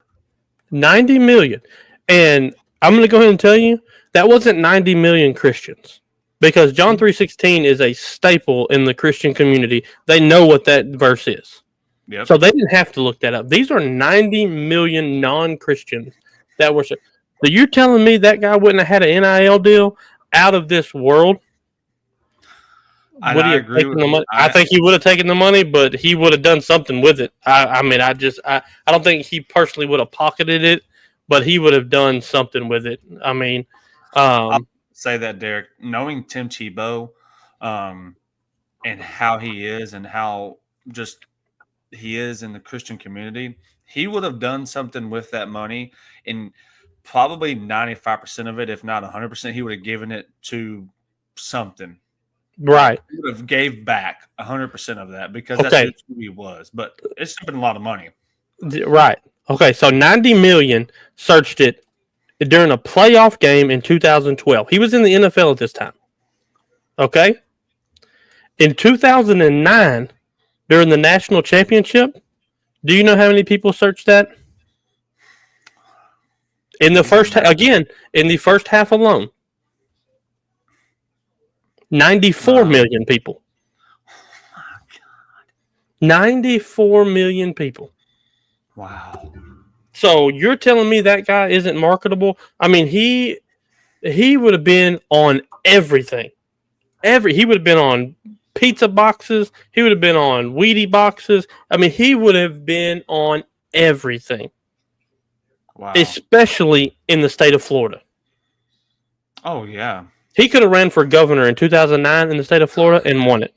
90 million. And I'm going to go ahead and tell you, that wasn't 90 million Christians. Because John 3:16 is a staple in the Christian community. They know what that verse is. Yep. So they didn't have to look that up. These are 90 million non-Christians that were. So you're telling me that guy wouldn't have had an NIL deal out of this world? Would he have taken the money? I think he would have taken the money, but he would have done something with it. I mean, I don't think he personally would have pocketed it, but he would have done something with it. I mean, I'll say that, Derek, knowing Tim Tebow and how he is and how just he is in the Christian community, he would have done something with that money, and probably 95% of it, if not 100%, he would have given it to something. Right. He would have gave back 100% of that because that's who he was. But it's been a lot of money. Right. Okay, so 90 million searched it during a playoff game in 2012. He was in the NFL at this time. Okay? In 2009, during the national championship, do you know how many people searched that? In the first half alone. 94 million people. Oh my God. 94 million people. Wow. So you're telling me that guy isn't marketable? I mean, he would have been on everything. He would have been on pizza boxes. He would have been on Wheatie boxes. I mean, he would have been on everything. Wow. Especially in the state of Florida. Oh, yeah. He could have ran for governor in 2009 in the state of Florida and won it.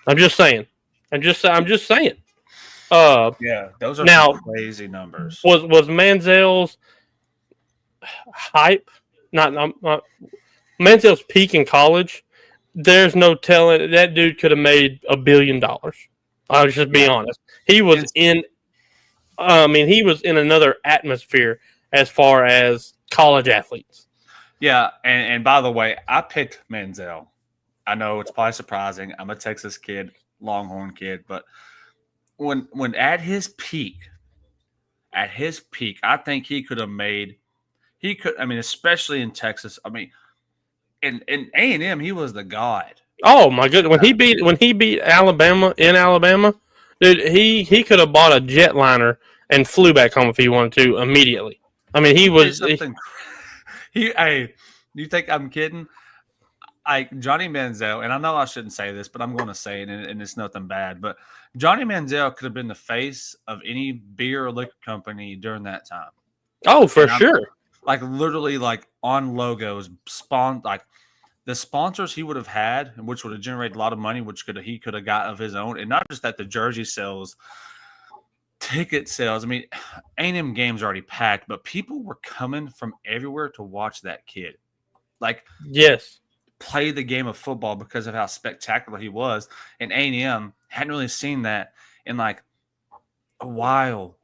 I'm just saying. I'm just saying. Yeah, those are Now, some crazy numbers. was Manziel's hype not Manziel's peak in college? There's no telling that dude could have made $1 billion. I'll just be honest. He was in. He was in another atmosphere as far as college athletes. Yeah, and by the way, I picked Manziel. I know it's probably surprising. I'm a Texas kid, Longhorn kid, but when at his peak, I think he could have made. He could. I mean, especially in Texas. I mean, in A&M, he was the god. Oh my goodness! When he beat Alabama in Alabama, dude, he could have bought a jetliner and flew back home if he wanted to immediately. I mean, he was. Hey, you think I'm kidding? Johnny Manziel, and I know I shouldn't say this, but I'm going to say it, and it's nothing bad. But Johnny Manziel could have been the face of any beer or liquor company during that time. Oh, for sure. Like literally, like on logos, like the sponsors he would have had, which would have generated a lot of money, which he could have got of his own, and not just that, the jersey sales, ticket sales. I mean, A&M games are already packed, but people were coming from everywhere to watch that kid. Like, yes, play the game of football because of how spectacular he was. And A&M hadn't really seen that in like a while.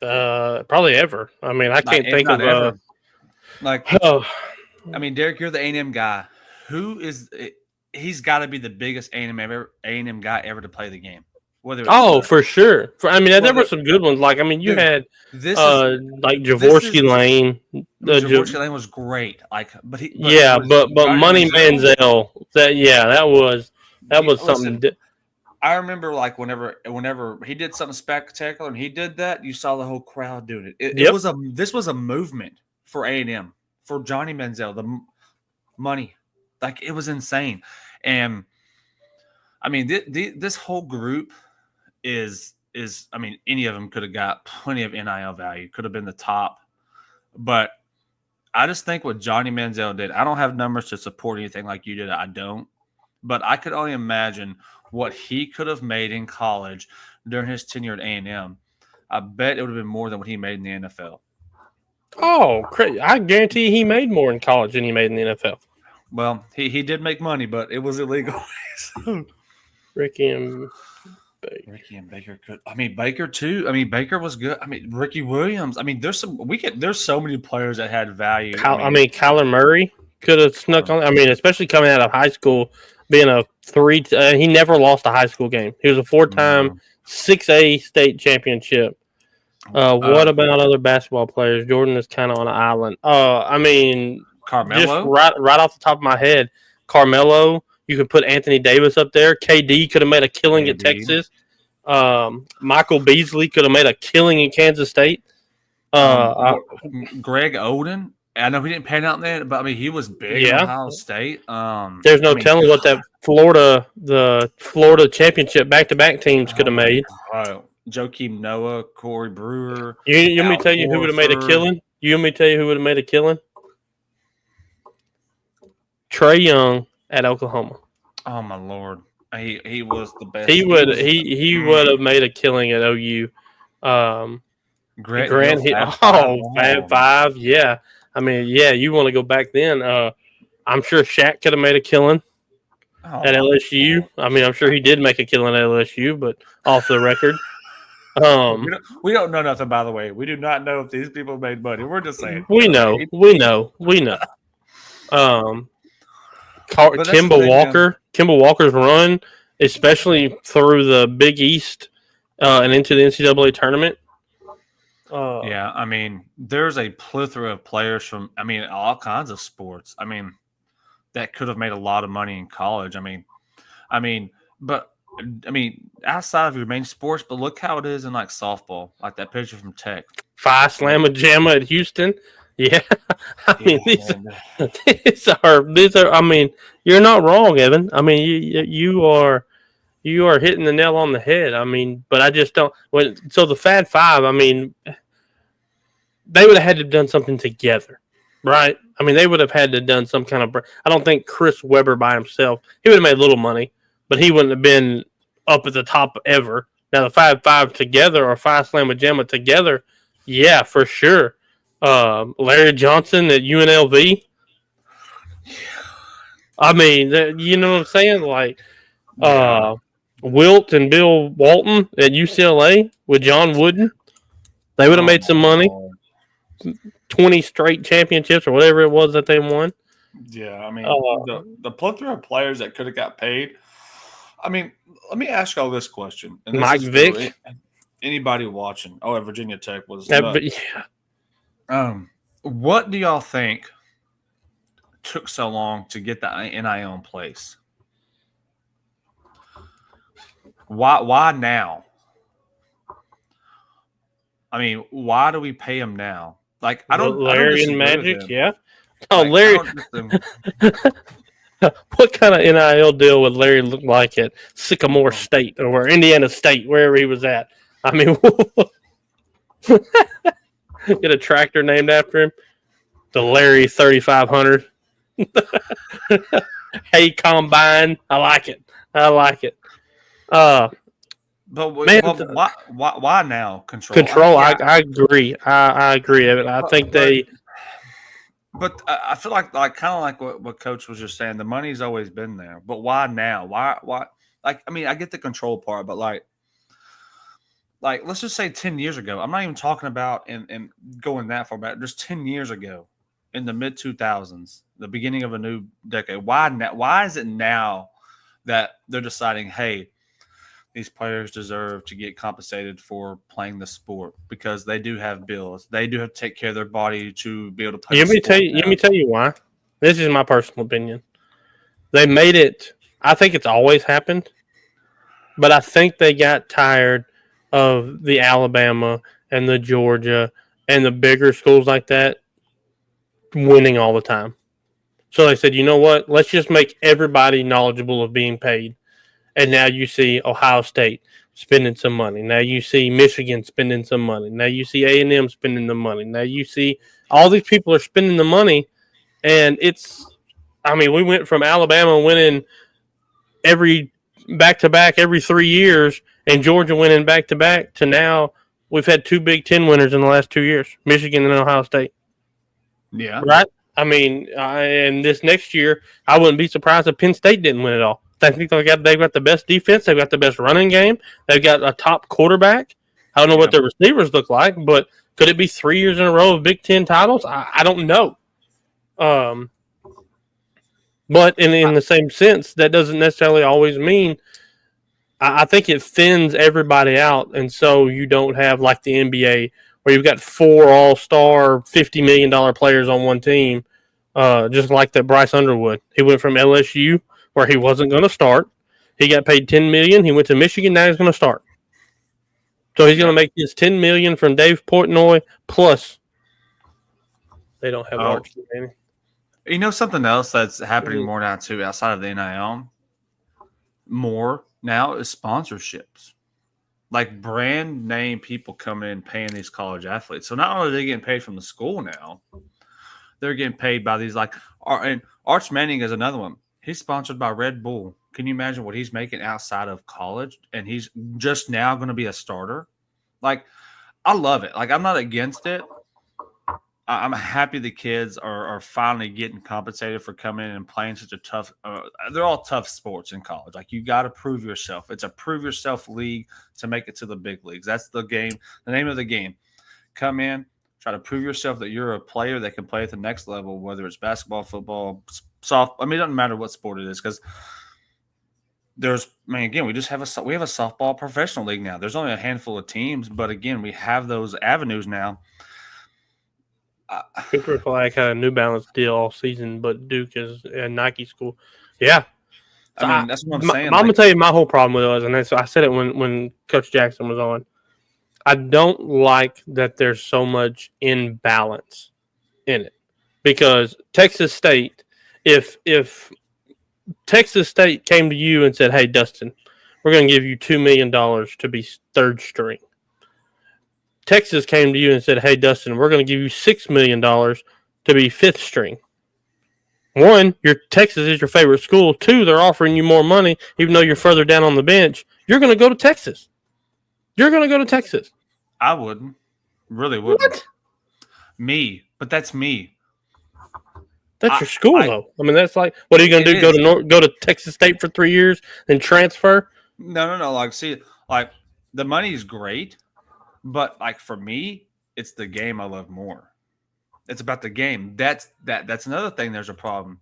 Probably ever. I mean, I can't think of ever. I mean, Derek, you're the A&M guy. He's got to be the biggest A&M guy ever to play the game. For sure. There were some good ones. Like, I mean, you had like Jaworski Lane. Jaworski Lane was great. Like, but Money Manziel. That was something. I remember, like, whenever he did something spectacular and he did that, you saw the whole crowd doing it. This was a movement for A&M, for Johnny Manziel. The money, like, it was insane. And I mean, this whole group is I mean, any of them could have got plenty of NIL value, could have been the top. But I just think what Johnny Manziel did, I don't have numbers to support anything like you did. I don't. But I could only imagine what he could have made in college during his tenure at A&M. I bet it would have been more than what he made in the NFL. Oh, I guarantee he made more in college than he made in the NFL. Well, he did make money, but it was illegal. Ricky and Baker could. I mean, Baker too. I mean, Baker was good. I mean, Ricky Williams. I mean, there's so many players that had value. Kyler Murray could have snuck on. I mean, especially coming out of high school, being a he never lost a high school game. He was a 4-time 6A state championship. What about other basketball players? Jordan is kind of on an island. I mean, Carmelo, just right off the top of my head, Carmelo. You could put Anthony Davis up there. KD could have made a killing at Texas. Michael Beasley could have made a killing in Kansas State. Greg Oden. I know he didn't pan out in there, but I mean, he was big in Ohio State. There's no telling what the Florida championship back-to-back teams could have made. Joakim Noah, Corey Brewer. You want me to tell you who would have made a killing? You want me to tell you who would have made a killing? Trae Young at Oklahoma. Oh my Lord, he was the best. He would have made a killing at OU. Grant Fab Five, yeah. I mean, yeah, you want to go back then. I'm sure Shaq could have made a killing at LSU. I mean, I'm sure he did make a killing at LSU, but off the record. We don't know nothing, by the way. We do not know if these people made money. We're just saying. We know. Kemba Walker's run, especially through the Big East and into the NCAA tournament. Yeah, I mean, there's a plethora of players from, I mean, all kinds of sports. I mean, that could have made a lot of money in college. I mean, outside of your main sports, but look how it is in like softball, like that picture from Tech. Phi Slamma Jamma at Houston. Yeah, these are. I mean, you're not wrong, Evan. I mean, you are hitting the nail on the head. I mean, but I just don't. So the Fab Five. I mean, they would have had to have done something together, right? I mean, they would have had to have done some kind of. I don't think Chris Webber by himself. He would have made a little money, but he wouldn't have been up at the top ever. Now the 5-5 together or 5 Slamma Jamma together, yeah, for sure. Larry Johnson at UNLV. I mean, you know what I'm saying? Like Wilt and Bill Walton at UCLA with John Wooden. They would have made some money. 20 straight championships or whatever it was that they won. Yeah, I mean, the plethora of players that could have got paid. I mean, let me ask y'all this question. And this Mike Vick. Anybody watching? Oh, at Virginia Tech was. Yeah. What do y'all think took so long to get the NIL in place? Why now? I mean, why do we pay them now? Like, Larry and Magic, yeah. Oh, like, Larry. What kind of NIL deal would Larry look like at Sycamore State or Indiana State, wherever he was at? I mean, get a tractor named after him. The Larry 3500. Hey, combine. I like it. But why now? Control. I agree. I agree. I think they. But I feel like kind of like what Coach was just saying. The money's always been there, but why now? Why? Like, I mean, I get the control part, but like let's just say 10 years ago. I'm not even talking about and going that far back. Just 10 years ago, in the mid 2000s, the beginning of a new decade. Why now? Why is it now that they're deciding, hey, these players deserve to get compensated for playing the sport because they do have bills. They do have to take care of their body to be able to play. Let me tell you why. This is my personal opinion. They made it. I think it's always happened, but I think they got tired of the Alabama and the Georgia and the bigger schools like that winning all the time. So they said, you know what? Let's just make everybody knowledgeable of being paid. And now you see Ohio State spending some money. Now you see Michigan spending some money. Now you see A&M spending the money. Now you see all these people are spending the money. And we went from Alabama winning every back-to-back every 3 years and Georgia winning back-to-back to now we've had 2 Big Ten winners in the last 2 years, Michigan and Ohio State. Yeah. Right? I mean, and this next year, I wouldn't be surprised if Penn State didn't win it all. I think they've got the best defense. They've got the best running game. They've got a top quarterback. I don't know what their receivers look like, but could it be 3 years in a row of Big Ten titles? I don't know. But in the same sense, that doesn't necessarily always mean. I think it thins everybody out, and so you don't have like the NBA where you've got 4 all-star, $50 million players on one team, just like that Bryce Underwood. He went from LSU, where he wasn't going to start. He got paid $10 million. He went to Michigan. Now he's going to start. So he's going to make his $10 million from Dave Portnoy plus. They don't have Arch. You know something else that's happening more now too, outside of the NIL, more now is sponsorships. Like brand name people coming in paying these college athletes. So not only are they getting paid from the school now, they're getting paid by these and Arch Manning is another one. He's sponsored by Red Bull. Can you imagine what he's making outside of college? And he's just now going to be a starter. Like, I love it. Like, I'm not against it. I'm happy the kids are finally getting compensated for coming in and playing such a tough they're all tough sports in college. Like, you got to prove yourself. It's a prove yourself league to make it to the big leagues. That's the game, the name of the game. Come in, try to prove yourself that you're a player that can play at the next level, whether it's basketball, football, soft. I mean, it doesn't matter what sport it is because again, we have a softball professional league now. There's only a handful of teams, but again, we have those avenues now. Cooper Flag had a New Balance deal all season, but Duke is a Nike school. Yeah. So I mean, that's what I'm saying. I'm going to tell you my whole problem with it was, and I said it when Coach Jackson was on. I don't like that there's so much imbalance in it because Texas State, if Texas State came to you and said, hey, Dustin, we're going to give you $2 million to be third string. Texas came to you and said, hey, Dustin, we're going to give you $6 million to be fifth string. One, Texas is your favorite school. Two, they're offering you more money, even though you're further down on the bench. You're going to go to Texas. You're going to go to Texas. I wouldn't. Really wouldn't. What? Me. But that's me. That's your school, though. I mean, that's like, what are you going to do? Go to Texas State for 3 years and transfer? No. Like, see, like, the money is great, but like for me, it's the game I love more. It's about the game. That's another thing. There's a problem.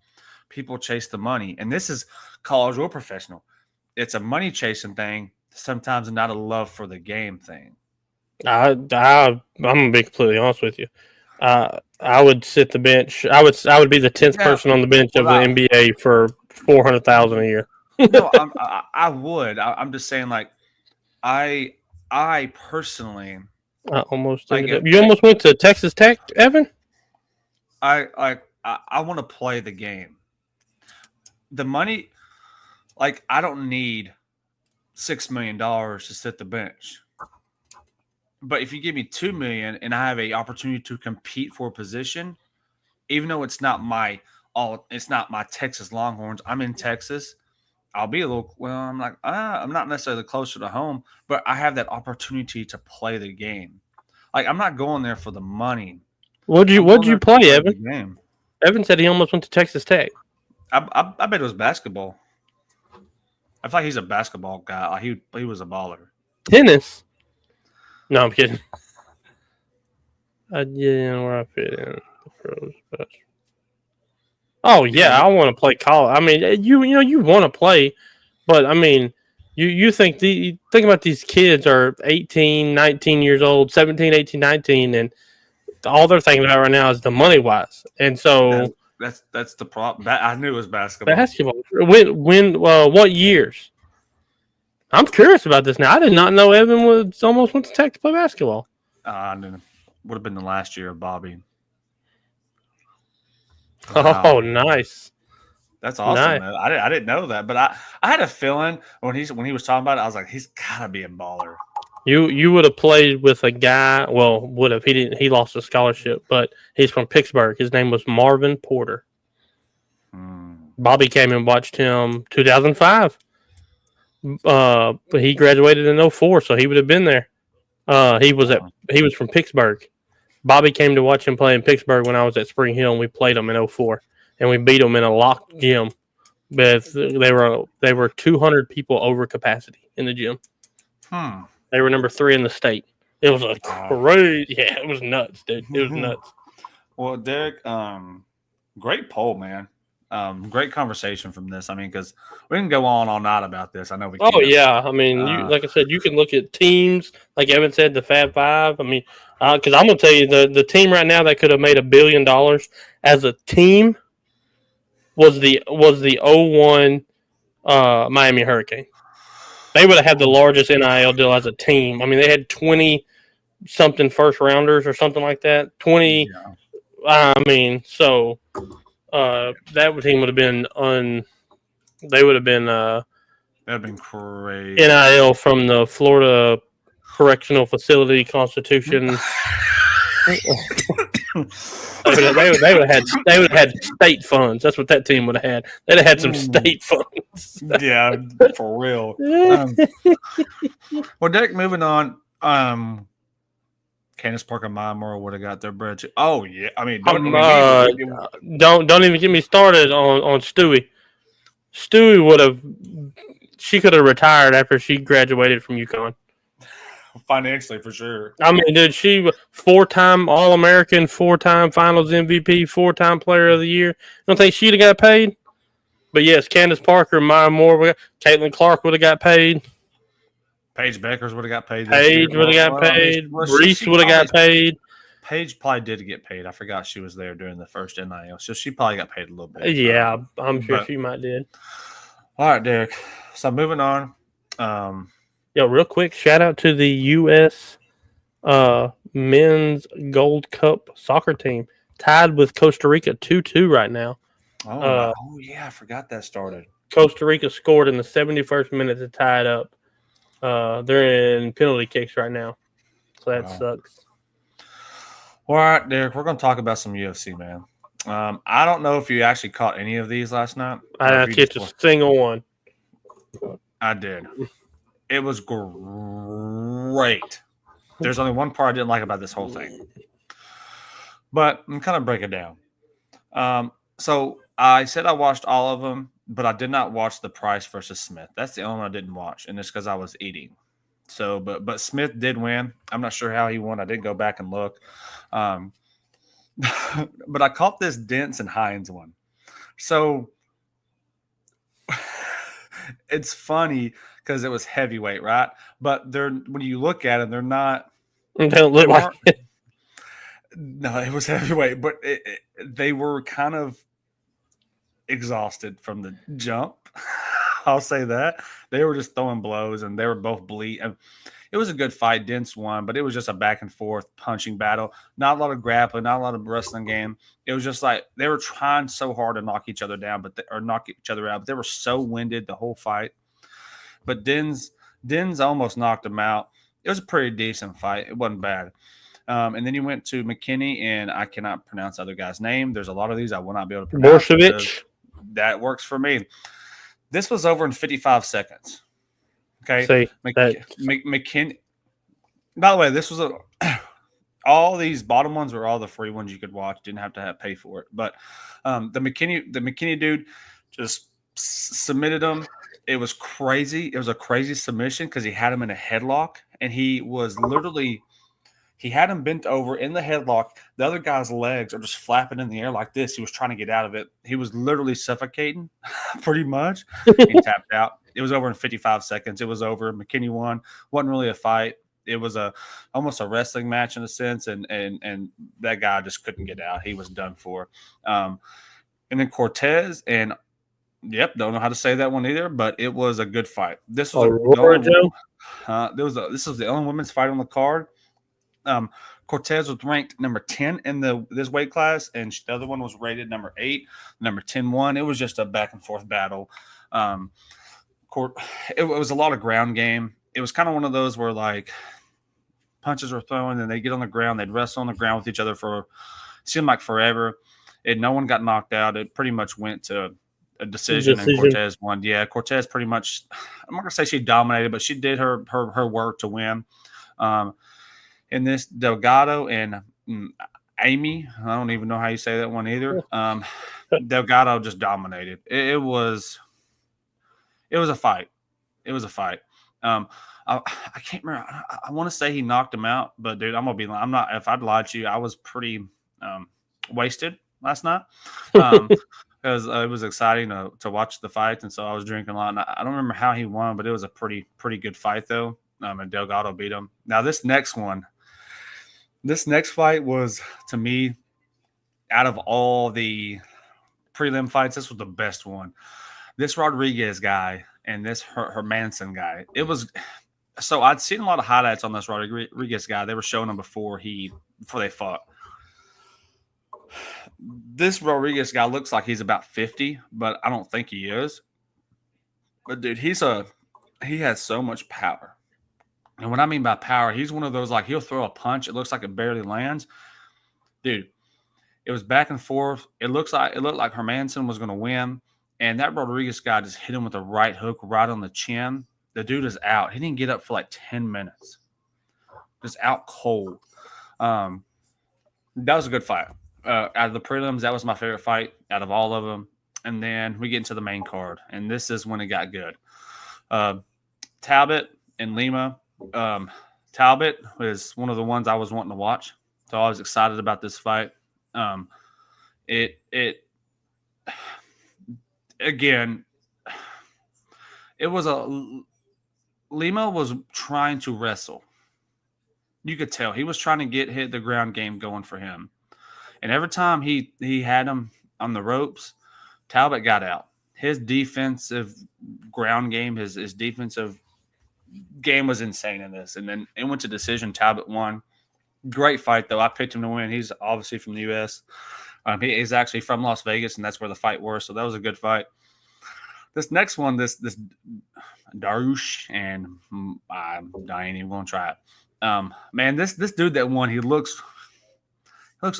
People chase the money, and this is college or professional. It's a money chasing thing sometimes, and not a love for the game thing. I'm gonna be completely honest with you. I would sit the bench. I would be the 10th person on the bench of the NBA for $400,000 a year. No, I would. I'm just saying, like, I personally, I almost like ended up. You almost went to Texas Tech, Evan. I want to play the game. The money, like, I don't need $6 million to sit the bench. But if you give me $2 million and I have an opportunity to compete for a position, even though it's not my Texas Longhorns, I'm in Texas. I'll be a little. Well, I'm like, I'm not necessarily closer to home, but I have that opportunity to play the game. Like, I'm not going there for the money. What'd you play, Evan? Game. Evan said he almost went to Texas Tech. I bet it was basketball. I feel like he's a basketball guy. Like, he was a baller. Tennis. No, I'm kidding. Yeah, where I fit in. Oh yeah, I want to play college. I mean, you want to play, but I mean, you think about these kids are 18, 19 years old, 17, 18, 19, and all they're thinking about right now is the money wise. And so that's the problem. I knew it was basketball. What years? I'm curious about this now. I did not know Evan almost went to Tech to play basketball. I didn't. Would have been the last year of Bobby. Wow. Oh, nice. That's awesome. Nice. I didn't know that, but I had a feeling when he was talking about it, I was like, he's gotta be a baller. You would have played with a guy. Well, would have. He lost a scholarship, but he's from Pittsburgh. His name was Marvin Porter. Bobby came and watched him 2005. But he graduated in 2004, so he would have been there. He was from Pittsburgh. Bobby came to watch him play in Pittsburgh when I was at Spring Hill, and we played him in 2004, and we beat him in a locked gym. But they were 200 people over capacity in the gym. They were number 3 in the state. It was a crazy. Yeah, it was nuts, dude. It was nuts. Well, Derek, great poll, man. Great conversation from this. I mean, because we can go on all night about this. I know we can. Oh, yeah. I mean, like I said, you can look at teams, like Evan said, the Fab Five. I mean, because I'm going to tell you, the team right now that could have made $1 billion as a team was the 01 Miami Hurricane. They would have had the largest NIL deal as a team. I mean, they had 20-something first rounders or something like that. 20. Yeah. I mean, so that team would have been They would have been. That'd have been crazy. NIL from the Florida Correctional Facility Constitution. They would have had state funds. That's what that team would have had. They'd have had some state funds. Yeah, for real. Well, Derek, moving on. Candace Parker Mymore would have got their bread too. Oh yeah, I mean, don't even get me started on Stewie. Stewie would have. She could have retired after she graduated from UConn. Financially, for sure. I mean, dude, she 4-time All-American, 4-time Finals MVP, 4-time Player of the Year. Don't think she'd have got paid? But yes, Candace Parker, Maya Moore, Caitlin Clark would have got paid. Paige Beckers would have got paid. Paige would have got paid. Reese would have got paid. Paige probably did get paid. I forgot she was there during the first NIL, so she probably got paid a little bit. Yeah, I'm sure she might did. All right, Derek. So moving on. Yo, real quick, shout out to the U.S. Men's Gold Cup soccer team, tied with Costa Rica 2-2 right now. Oh, yeah, I forgot that started. Costa Rica scored in the 71st minute to tie it up. They're in penalty kicks right now, so that sucks. All right, Derek, we're going to talk about some UFC, man. I don't know if you actually caught any of these last night. I didn't catch a single one. I did. It was great. great. There's only one part I didn't like about this whole thing. But I'm kind of break it down. So I said I watched all of them, but I did not watch the Price versus Smith. That's the only one I didn't watch, and it's because I was eating. So, but Smith did win. I'm not sure how he won. I did go back and look. But I caught this Dents and Hines one. So it's funny because it was heavyweight, right? But they're when you look at them, they're not. They don't look like it. No, it was heavyweight, but they were kind of exhausted from the jump. I'll say that. They were just throwing blows, and they were both bleeding. It was a good fight. Dents won, but it was just a back and forth punching battle. Not a lot of grappling, not a lot of wrestling game. It was just like they were trying so hard to knock each other down, or knock each other out. But they were so winded the whole fight. But Dens almost knocked him out. It was a pretty decent fight. It wasn't bad. And then he went to McKinney, and I cannot pronounce the other guy's name. There's a lot of these I will not be able to pronounce. Borsovich. That works for me. This was over in 55 seconds. Okay. McKinney. By the way, this was all these bottom ones were all the free ones you could watch. Didn't have to pay for it. But the McKinney dude just submitted him. It was crazy. It was a crazy submission because he had him in a headlock, and he was literally. He had him bent over in the headlock. The other guy's legs are just flapping in the air like this. He was trying to get out of it. He was literally suffocating pretty much. He tapped out. It was over in 55 seconds. It was over. McKinney won. Wasn't really a fight. It was almost a wrestling match in a sense, and that guy just couldn't get out. He was done for. And then Cortez and don't know how to say that one either, but it was a good fight. This was this was the only women's fight on the card. Cortez was ranked number 10 in this weight class, and the other one was rated number 8. Number 10 won. It was just a back and forth battle. It was a lot of ground game. It was kind of one of those where like punches were thrown and they get on the ground, they'd wrestle on the ground with each other for seemed like forever. And no one got knocked out. It pretty much went to a decision. And Cortez won. Yeah, Cortez pretty much. I'm not gonna say she dominated, but she did her work to win. In this Delgado and Amy, I don't even know how you say that one either. Delgado just dominated. It was a fight. It was a fight. I can't remember. I want to say he knocked him out, but dude, I'm gonna be lying. I'm not. If I'd lied to you, I was pretty wasted last night because it was exciting to watch the fights, and so I was drinking a lot. And I don't remember how he won, but it was a pretty good fight though. And Delgado beat him. Now this next fight was, to me, out of all the prelim fights, this was the best one. This Rodriguez guy and this Hermanson guy. It was so I'd seen a lot of highlights on this Rodriguez guy. They were showing him before they fought. This Rodriguez guy looks like he's about 50, but I don't think he is. But dude, he has so much power. And what I mean by power, he's one of those, like, he'll throw a punch. It looks like it barely lands. Dude, it was back and forth. It looked like Hermanson was going to win. And that Rodriguez guy just hit him with a right hook right on the chin. The dude is out. He didn't get up for like 10 minutes. Just out cold. That was a good fight. Out of the prelims, that was my favorite fight out of all of them. And then we get into the main card. And this is when it got good. Talbot and Lima. Talbot was one of the ones I was wanting to watch, so I was excited about this fight. Lima was trying to wrestle. You could tell he was trying to hit the ground game going for him, and every time he had him on the ropes, Talbot got out. His defensive ground game, his defensive game was insane in this, and then it went to decision. Talbot won. Great fight though. I picked him to win. He's obviously from the U.S. He's actually from Las Vegas, and that's where the fight was. So that was a good fight. This next one, this Darush, and I'm dying even gonna try it. Man, this dude that won, he looks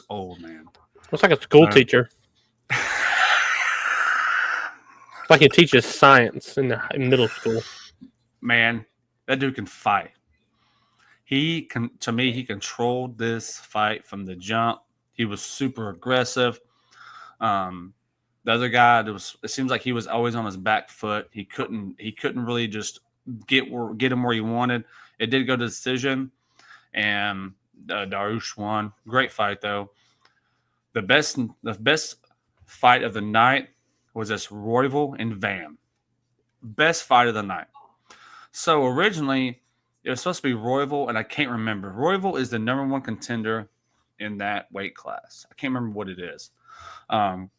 old, man. Looks like a school teacher. Like he teaches science in middle school. Man, that dude can fight. he controlled this fight from the jump. He was super aggressive. The other guy, it seems like he was always on his back foot. He couldn't really just get him where he wanted. It did go to decision, and Darush won. Great fight though. The best fight of the night was this Royval and Van. Best fight of the night. So originally it was supposed to be Royval, and I can't remember. Royval is the number 1 contender in that weight class. I can't remember what it is. And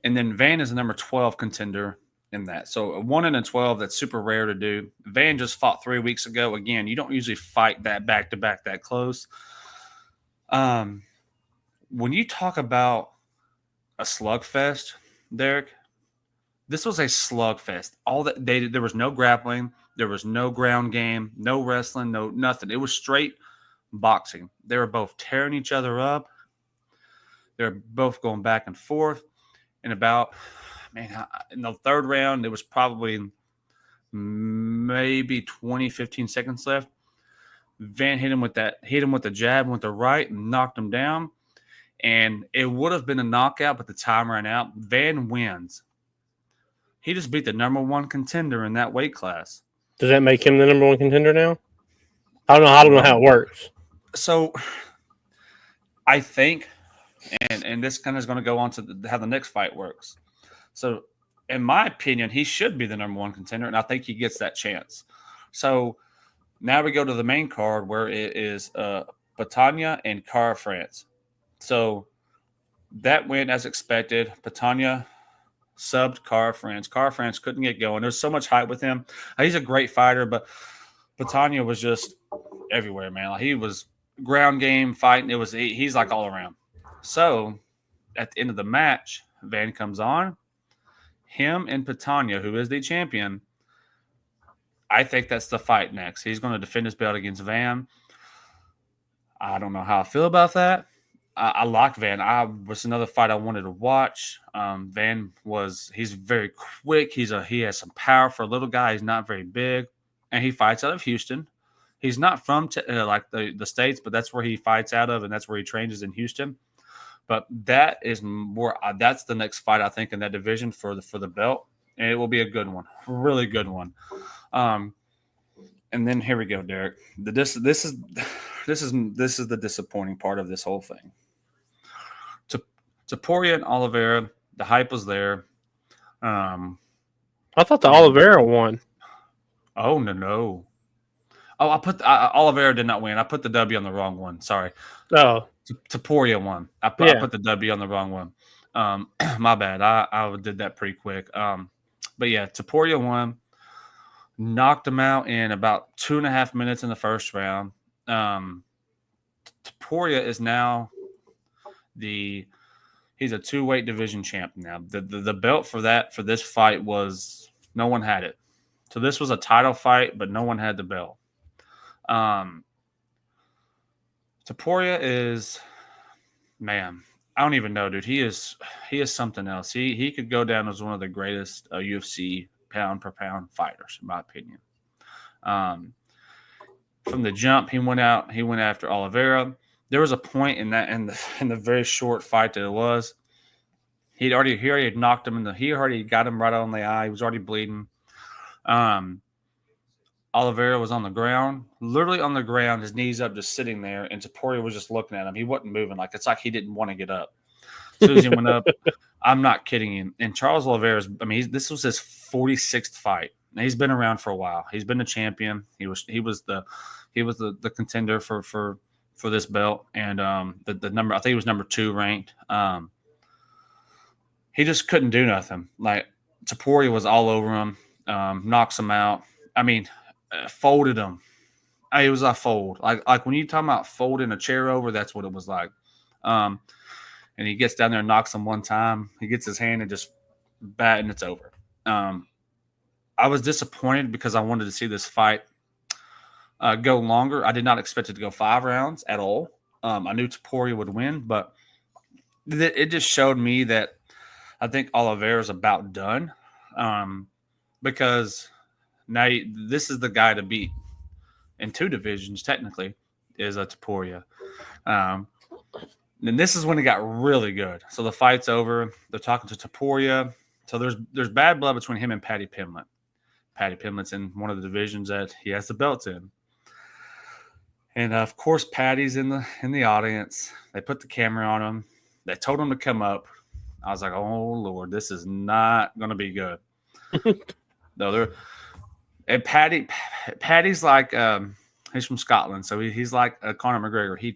then Van is the number 12 contender in that. So a 1 and a 12, that's super rare to do. Van just fought 3 weeks ago. Again, you don't usually fight that back-to-back that close. When you talk about a slugfest, Derek, this was a slugfest. There was no grappling. There was no ground game, no wrestling, no nothing. It was straight boxing. They were both tearing each other up. They were both going back and forth. And in the third round, it was probably maybe 20, 15 seconds left. Van hit him with the jab and with the right and knocked him down. And it would have been a knockout, but the time ran out. Van wins. He just beat the number 1 contender in that weight class. Does that make him the number 1 contender now? I don't know how it works. So I think, and this kind of is going to go on to how the next fight works. So in my opinion, he should be the number 1 contender, and I think he gets that chance. So now we go to the main card where it is Patanya and Cara France. So that went as expected. Patanya subbed Cara France. Cara France couldn't get going. There's so much hype with him. He's a great fighter, but Patanya was just everywhere, man. Like, he was ground game fighting. He's like all around. So at the end of the match, Van comes on. Him and Patanya, who is the champion, I think that's the fight next. He's going to defend his belt against Van. I don't know how I feel about that. I like Van. Was another fight I wanted to watch. He's very quick. He has some power for a little guy. He's not very big, and he fights out of Houston. He's not from like the States, but that's where he fights out of, and that's where he trains, is in Houston. But that is more. That's the next fight, I think, in that division for the belt, and it will be a good one, really good one. And then here we go, Derek. This is the disappointing part of this whole thing. Topuria and Oliveira, the hype was there. I thought the Oliveira won. Oh no! Oh, Oliveira did not win. I put the W on the wrong one. Sorry. Oh, Topuria won. I put the W on the wrong one. My bad. I did that pretty quick. But yeah, Topuria won. Knocked him out in about 2.5 minutes in the first round. Topuria is now he's a 2-weight division champ now. The belt for this fight was, no one had it. So this was a title fight, but no one had the belt. Topuria is, man, I don't even know, dude. He is something else. He could go down as one of the greatest UFC pound per pound fighters, in my opinion. From the jump, he went after Oliveira. There was a point in the very short fight that it was. He already knocked him he already got him right on the eye. He was already bleeding. Oliveira was on the ground, literally on the ground, his knees up, just sitting there, and Topuria was just looking at him. He wasn't moving. It's like he didn't want to get up. As soon as he went up, I'm not kidding you. And Charles Oliveira's, this was his 46th fight. Now, he's been around for a while. He's been the champion. He was the contender for this belt, and the number, I think he was number 2 ranked. He just couldn't do nothing. Like, Topuria was all over him, knocks him out. Folded him. It was a fold. Like when you talk about folding a chair over, that's what it was like. And he gets down there and knocks him one time. He gets his hand and just bat, and it's over. I was disappointed because I wanted to see this fight go longer. I did not expect it to go 5 rounds at all. I knew Topuria would win, but it just showed me that I think Oliveira is about done, because now this is the guy to beat. in 2 divisions technically is Taporia. And this is when it got really good. So the fight's over. They're talking to Taporia. So there's bad blood between him and Paddy Pimblett. Paddy Pimblett's in one of the divisions that he has the belts in. And of course, Paddy's in the audience. They put the camera on him. They told him to come up. I was like, oh Lord, this is not going to be good. No, and Paddy's like he's from Scotland, so he's like Conor McGregor. He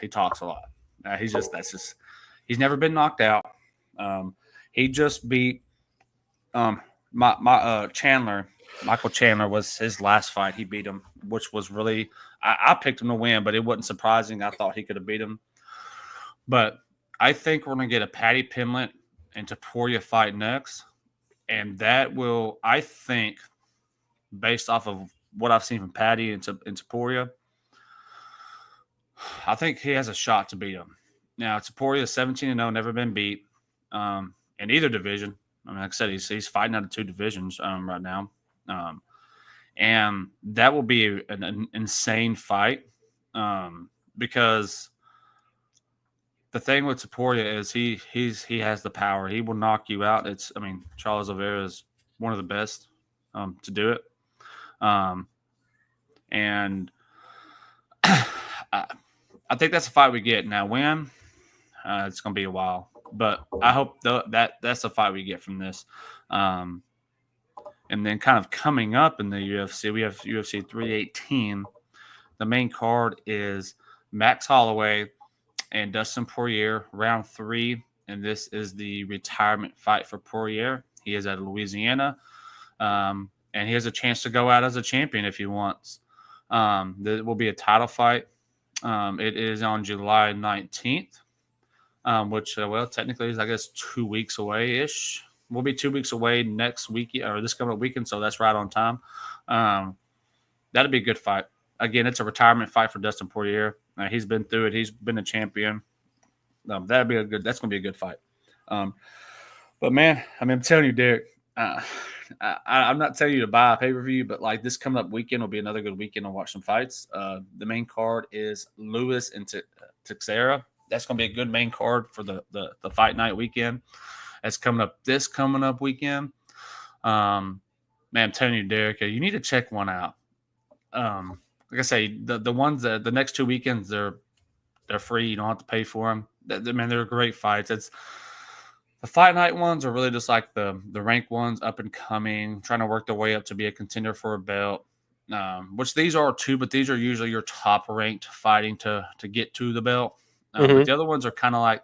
talks a lot. He's never been knocked out. He just beat Chandler. Michael Chandler was his last fight. He beat him, which was really I picked him to win, but it wasn't surprising. I thought he could have beat him. But I think we're gonna get a Paddy Pimblett and Taporia fight next. And that will, I think, based off of what I've seen from Paddy and Taporia, I think he has a shot to beat him. Now, Taporia is 17-0, never been beat in either division. I mean, like I said, he's fighting out of 2 divisions right now. And that will be an insane fight because the thing with Taporia is he has the power. He will knock you out. Charles Oliveira is one of the best to do it. And I think that's a fight we get. Now, when it's going to be a while, but I hope that's the fight we get from this. And then kind of coming up in the UFC, we have UFC 318. The main card is Max Holloway and Dustin Poirier, round 3. And this is the retirement fight for Poirier. He is out of Louisiana. And he has a chance to go out as a champion if he wants. There will be a title fight. It is on July 19th, which, technically is, I guess, 2 weeks away-ish. We'll be 2 weeks away next week, or this coming weekend, so that's right on time. That'd be a good fight. Again, it's a retirement fight for Dustin Poirier. He's been through it. He's been a champion. That's going to be a good fight. But man, I'm telling you, Derek, I'm not telling you to buy a pay-per-view, but like this coming up weekend will be another good weekend to watch some fights. The main card is Lewis and Teixeira. That's going to be a good main card for the fight night weekend. That's coming up weekend. Man, I'm telling you, Derek, you need to check one out. Like I say, the ones that the next 2 weekends, they're free. You don't have to pay for them. They're great fights. The fight night ones are really just like the ranked ones, up and coming, trying to work their way up to be a contender for a belt. Which these are too, but these are usually your top ranked fighting to get to the belt. But the other ones are kind of like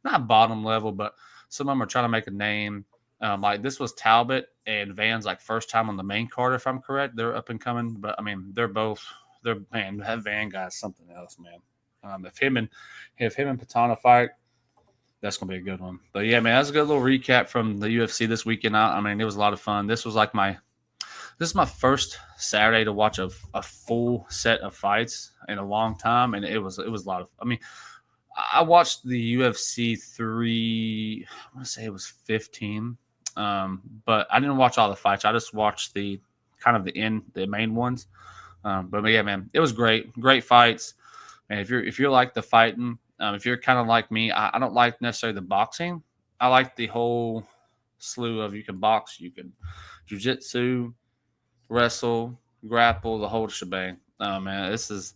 not bottom level, but some of them are trying to make a name. Like this was Talbot and Van's like first time on the main card, if I'm correct. They're up and coming, but I mean that Van guy's something else, man. If him and Patana fight, that's gonna be a good one. But yeah, man, that's a good little recap from the UFC this weekend. I mean, it was a lot of fun. This is my first Saturday to watch a full set of fights in a long time, and it was a lot of. I mean, I watched the UFC 3. I want to say it was 15, but I didn't watch all the fights. I just watched the main ones. But yeah, man, it was great fights. And if you're like the fighting. If you're kind of like me, I don't like necessarily the boxing. I like the whole slew of you can box, you can jiu-jitsu, wrestle, grapple, the whole shebang. Man, this is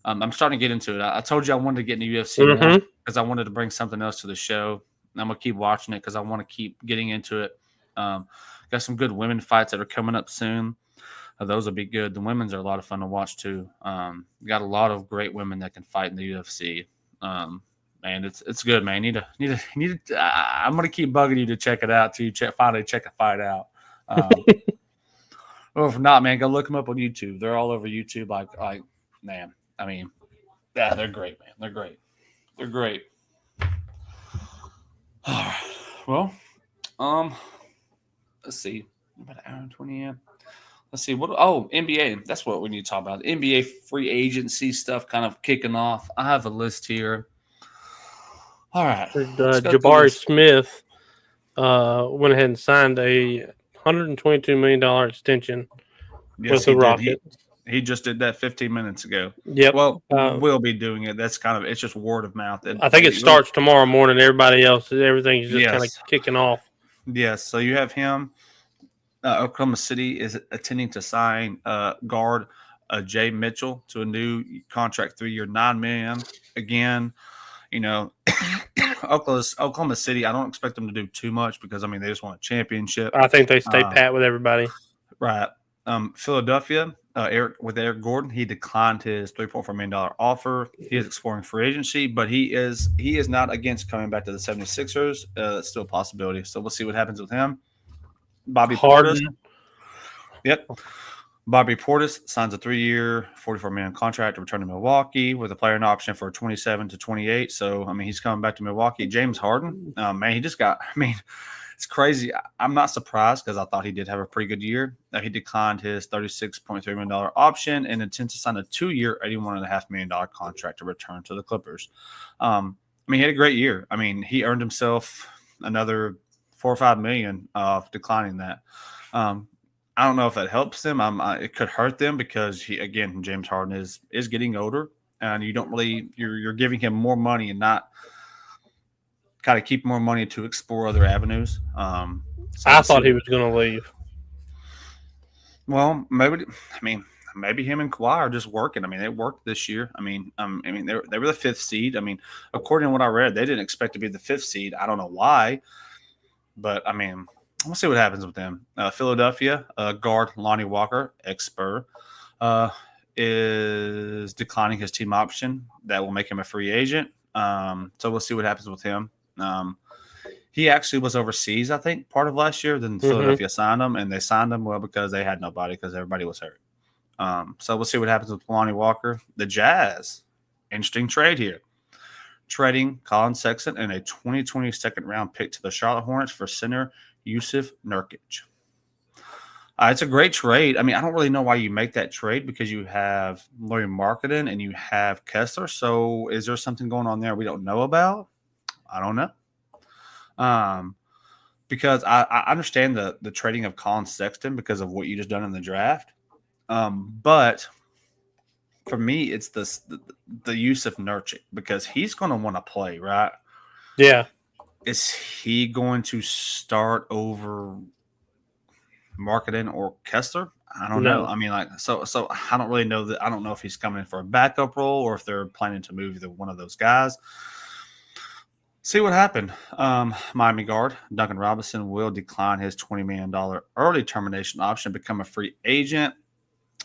I'm starting to get into it. I told you I wanted to get into UFC because I wanted to bring something else to the show. I'm going to keep watching it because I want to keep getting into it. Got some good women fights that are coming up soon. Those will be good. The women's are a lot of fun to watch too. Got a lot of great women that can fight in the UFC. Man, it's good, man. Need to. I'm gonna keep bugging you to check it out till you finally check a fight out. Or if not, man, go look them up on YouTube. They're all over YouTube. Like, man. I mean, yeah, they're great, man. They're great. All right. Well, let's see. About an hour and 20 in. Let's see. NBA. That's what we need to talk about. The NBA free agency stuff kind of kicking off. I have a list here. All right. Jabari Smith went ahead and signed a $122 million extension with the Rockets. He just did that 15 minutes ago. Yep. Well, we'll be doing it. That's it's just word of mouth. I think it starts tomorrow morning. Everything's just kind of Yes. kicking off. Yes. So you have him. Oklahoma City is attending to sign guard Jay Mitchell to a new contract, 3-year, $9 million. Again, Oklahoma City, I don't expect them to do too much because, they just want a championship. I think they stay pat with everybody. Right. Philadelphia, Eric Gordon, he declined his $3.4 million offer. He is exploring free agency, but he is not against coming back to the 76ers. It's still a possibility. So we'll see what happens with him. Bobby Portis. Yep. Bobby Portis signs a 3-year, $44 million contract to return to Milwaukee with a player option for 27 to 28. So, he's coming back to Milwaukee. James Harden, he just got – it's crazy. I'm not surprised because I thought he did have a pretty good year. He declined his $36.3 million option and intends to sign a 2-year, $81.5 million contract to return to the Clippers. He had a great year. He earned himself another $4 or $5 million of declining that. I don't know if that helps them. It could hurt them because James Harden is getting older, and you don't really you're giving him more money and not kind of keep more money to explore other avenues. I thought he was going to leave. Well, maybe him and Kawhi are just working. They worked this year. They were the 5th seed. According to what I read, they didn't expect to be the 5th seed. I don't know why, but we'll see what happens with them. Philadelphia guard Lonnie Walker, ex-Spur, is declining his team option. That will make him a free agent. So we'll see what happens with him. He actually was overseas, I think, part of last year. Then Philadelphia signed him, and they signed him because they had nobody because everybody was hurt. So we'll see what happens with Lonnie Walker. The Jazz, interesting trade here. Trading Colin Sexton and a 2020 second-round pick to the Charlotte Hornets for center Yusuf Nurkic. It's a great trade. I don't really know why you make that trade because you have Lauri Markkanen and you have Kessler. So is there something going on there we don't know about? I don't know. Because I understand the trading of Colin Sexton because of what you just done in the draft. But for me, it's the Yusuf Nurkic because he's going to want to play, right? Yeah. Is he going to start over Markkanen or Kessler? I don't know. So I don't really know that. I don't know if he's coming in for a backup role or if they're planning to move either one of those guys. See what happened. Miami guard Duncan Robinson will decline his $20 million early termination option, become a free agent.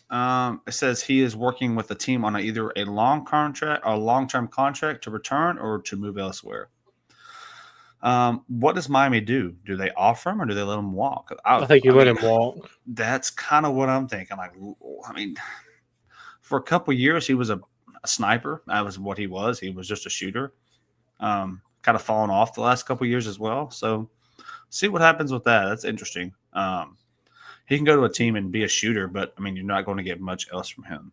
It says he is working with the team on either a long-term contract to return or to move elsewhere. What does Miami do? Do they offer him or do they let him walk? I think you let him walk. That's kind of what I'm thinking. For a couple of years, he was a sniper. That was what he was. He was just a shooter. Kind of fallen off the last couple of years as well. So see what happens with that. That's interesting. He can go to a team and be a shooter, but you're not going to get much else from him.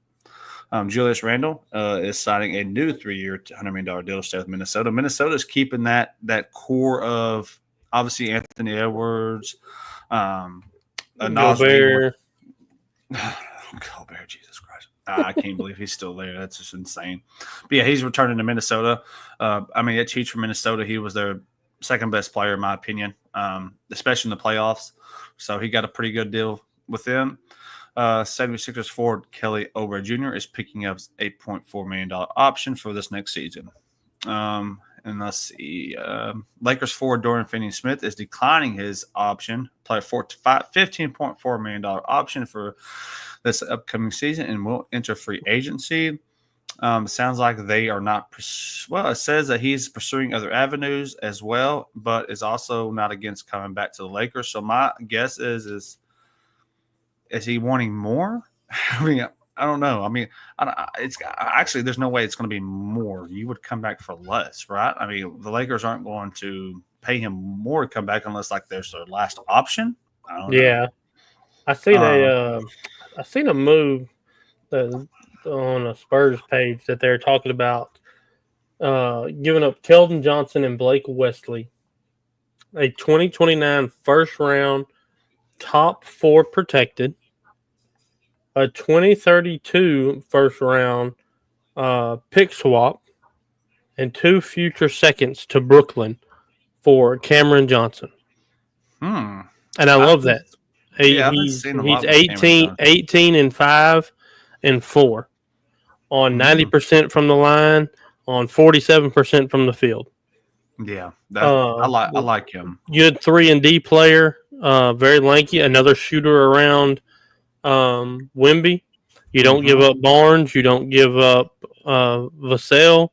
Julius Randle is signing a new 3-year, $100 million deal to stay with Minnesota. Minnesota is keeping that core of obviously Anthony Edwards, Gobert. Gobert, Jesus Christ. I can't believe he's still there. That's just insane. But yeah, he's returning to Minnesota. It's huge for Minnesota. He was their second best player, in my opinion, especially in the playoffs. So he got a pretty good deal with them. 76ers forward Kelly Oubre Jr. is picking up an $8.4 million option for this next season. And let's see. Lakers forward Dorian Finney-Smith is declining his option, play a $15.4 million option for this upcoming season and will enter free agency. Sounds like they are not it says that he's pursuing other avenues as well, but is also not against coming back to the Lakers. So my guess is he wanting more? I don't know. It's actually there's no way it's going to be more. You would come back for less, right? The Lakers aren't going to pay him more to come back unless there's their last option. I don't know. Yeah, I seen a move on a Spurs page that they're talking about giving up Keldon Johnson and Blake Wesley, a 2029 first round top 4 protected a 2032 first round pick swap and 2 future seconds to Brooklyn for Cameron Johnson. Hmm. And I love that. I've been seeing a lot with Cameron Johnson. 18 and 5 and 4 on 90% from the line, on 47% from the field. Yeah, I like him. Good 3-and-D player, very lanky, another shooter around Wemby. You don't give up Barnes, you don't give up Vassell,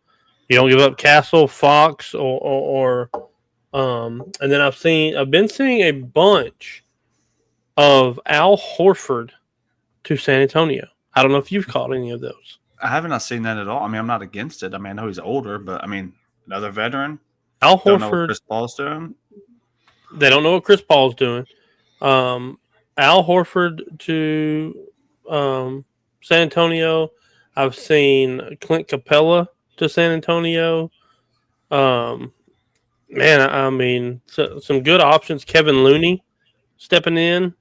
you don't give up Castle, Fox, or and then I've been seeing a bunch of Al Horford to San Antonio. I don't know if you've caught any of those. I haven't not seen that at all. I mean, I'm not against it. I mean, I know he's older, but I mean, another veteran. Al Don't know what Horford. Chris Paul's doing. They don't know what Chris Paul's doing. Al Horford to San Antonio. I've seen Clint Capella to San Antonio. Man, I mean, some good options. Kevin Looney stepping in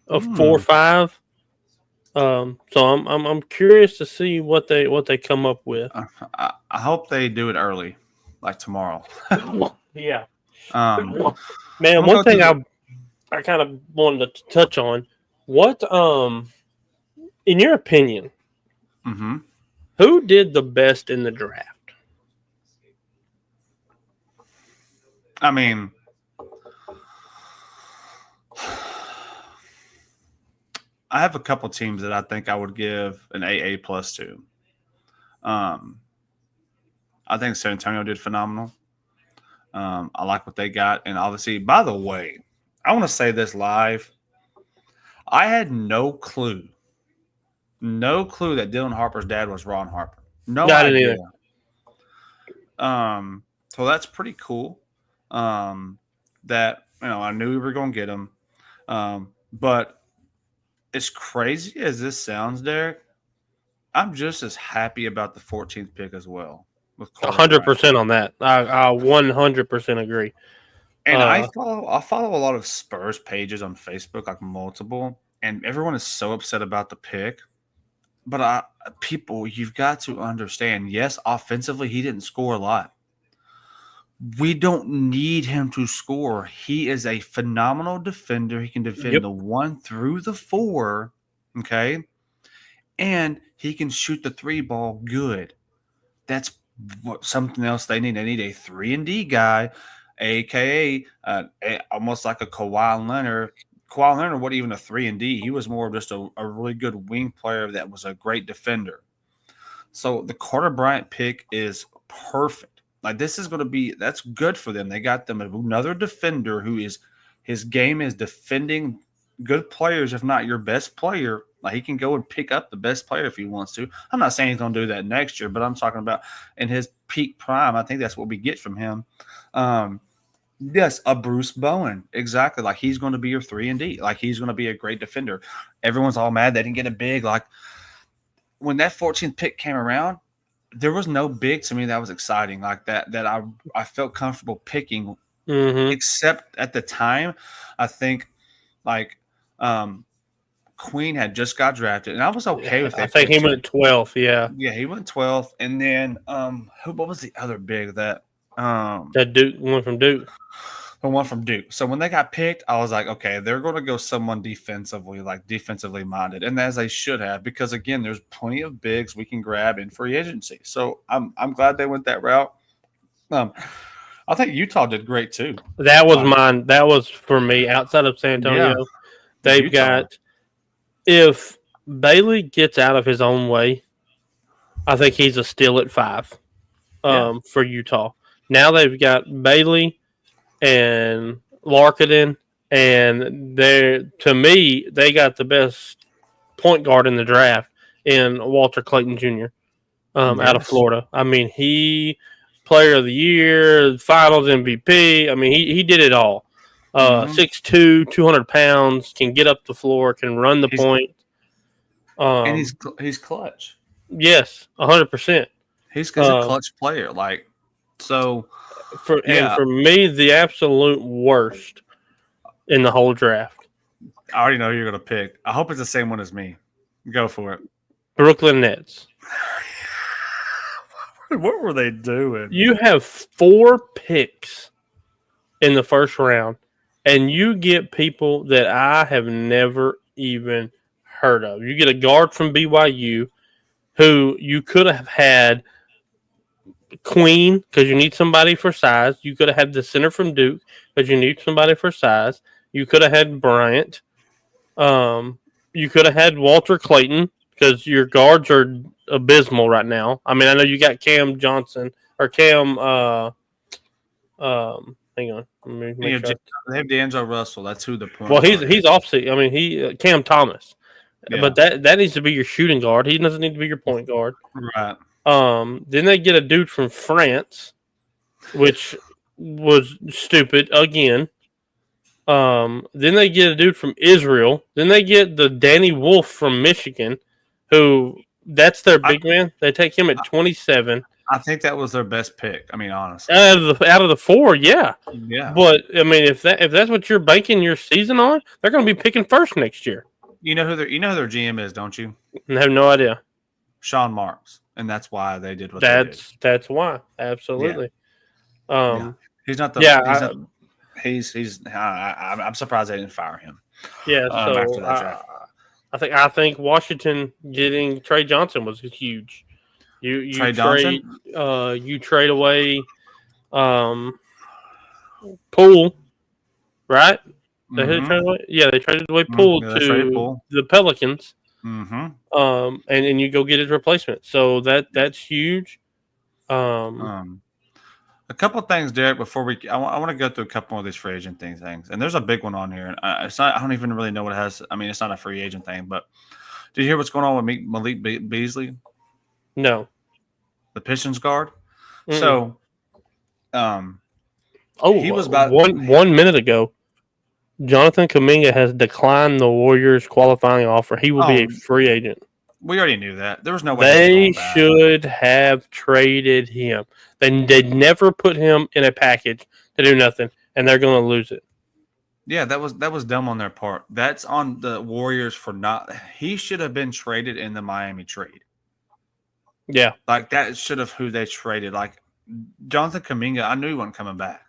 of 4-5. So I'm curious to see what they come up with. I hope they do it early, like tomorrow. Yeah. Man, one thing I kind of wanted to touch on. What in your opinion, who did the best in the draft? I mean, I have a couple teams that I think I would give an AA plus to. I think San Antonio did phenomenal. I like what they got. And obviously, by the way, I want to say this live. I had no clue that Dylan Harper's dad was Ron Harper. No idea. So that's pretty cool. That, I knew we were going to get him. But as crazy as this sounds, Derek, I'm just as happy about the 14th pick as well. 100% on that. I 100% agree. And I follow a lot of Spurs pages on Facebook, like multiple, and everyone is so upset about the pick. But people, you've got to understand, yes, offensively, he didn't score a lot. We don't need him to score. He is a phenomenal defender. He can defend the 1 through the 4, okay? And he can shoot the 3 ball good. That's something else they need. They need a 3-and-D guy, a.k.a. Almost like a Kawhi Leonard. Kawhi Leonard wasn't even a 3-and-D. He was more of just a really good wing player that was a great defender. So the Carter Bryant pick is perfect. Like, this is going to be – that's good for them. They got them another defender who is – his game is defending good players, if not your best player. Like, he can go and pick up the best player if he wants to. I'm not saying he's going to do that next year, but I'm talking about in his peak prime. I think that's what we get from him. Yes, a Bruce Bowen. Exactly. Like, he's going to be your 3-and-D. Like, he's going to be a great defender. Everyone's all mad they didn't get a big. Like, when that 14th pick came around, there was no big to me that was exciting like that I felt comfortable picking, except at the time, I think, like, Queen had just got drafted, and I was okay with that. I think he went 12th, Yeah, he went 12th, and then what was the other big that Duke one from Duke? The one from Duke. So when they got picked, I was like, okay, they're going to go someone defensively minded, and as they should have, because again, there's plenty of bigs we can grab in free agency. So I'm glad they went that route. I think Utah did great too. That was mine. That was for me. Outside of San Antonio, they've got. If Bailey gets out of his own way, I think he's a steal at 5 for Utah. Now they've got Bailey and Larkinen, and to me, they got the best point guard in the draft in Walter Clayton Jr. Out of Florida. I mean, he player of the year, finals MVP. I mean, he did it all. 6'2", 200 pounds, can get up the floor, can run the point. And he's clutch. Yes, 100%. He's a clutch player. Like, so and for me, the absolute worst in the whole draft. I already know who you're going to pick. I hope it's the same one as me. Go for it. Brooklyn Nets. What were they doing? You have 4 picks in the first round, and you get people that I have never even heard of. You get a guard from BYU who you could have had Queen because you need somebody for size. You could have had the center from Duke because you need somebody for size. You could have had Bryant. You could have had Walter Clayton because your guards are abysmal right now. I mean, I know you got Cam Johnson or Cam. Hang on, let me make sure. They have D'Angelo Russell. That's who the point. Well, he's offset. I mean, Cam Thomas, but that needs to be your shooting guard. He doesn't need to be your point guard. Right. Then they get a dude from France, which was stupid again. Then they get a dude from Israel. Then they get the Danny Wolf from Michigan, who that's their big man. They take him at 27. I think that was their best pick. I mean, honestly, Out of the 4, yeah. Yeah. But I mean, if that's what you're banking your season on, they're going to be picking first next year. You know who their GM is, don't you? I have no idea. Sean Marks, and that's why they did what they did. That's why, absolutely. Yeah. He's not the. Yeah, I'm surprised they didn't fire him. Yeah, after that draft. I think Washington getting Trey Johnson was huge. You trade away Poole, right? They traded away Poole to the Pelicans. Mm-hmm. And you go get his replacement. So that's huge. A couple of things, Derek, before I want to go through a couple more of these free agent things, and there's a big one on here. And it's not. I don't even really know what it has. I mean, it's not a free agent thing, but did you hear what's going on with Malik Beasley? No, the Pistons guard. Mm-mm. So, he was about 1 minute ago. Jonathan Kuminga has declined the Warriors' qualifying offer. He will be a free agent. We already knew that. There was no way they should have traded him. They'd never put him in a package to do nothing, and they're going to lose it. Yeah, that was dumb on their part. That's on the Warriors for not. He should have been traded in the Miami trade. Yeah, like that should have who they traded. Like Jonathan Kuminga, I knew he wasn't coming back.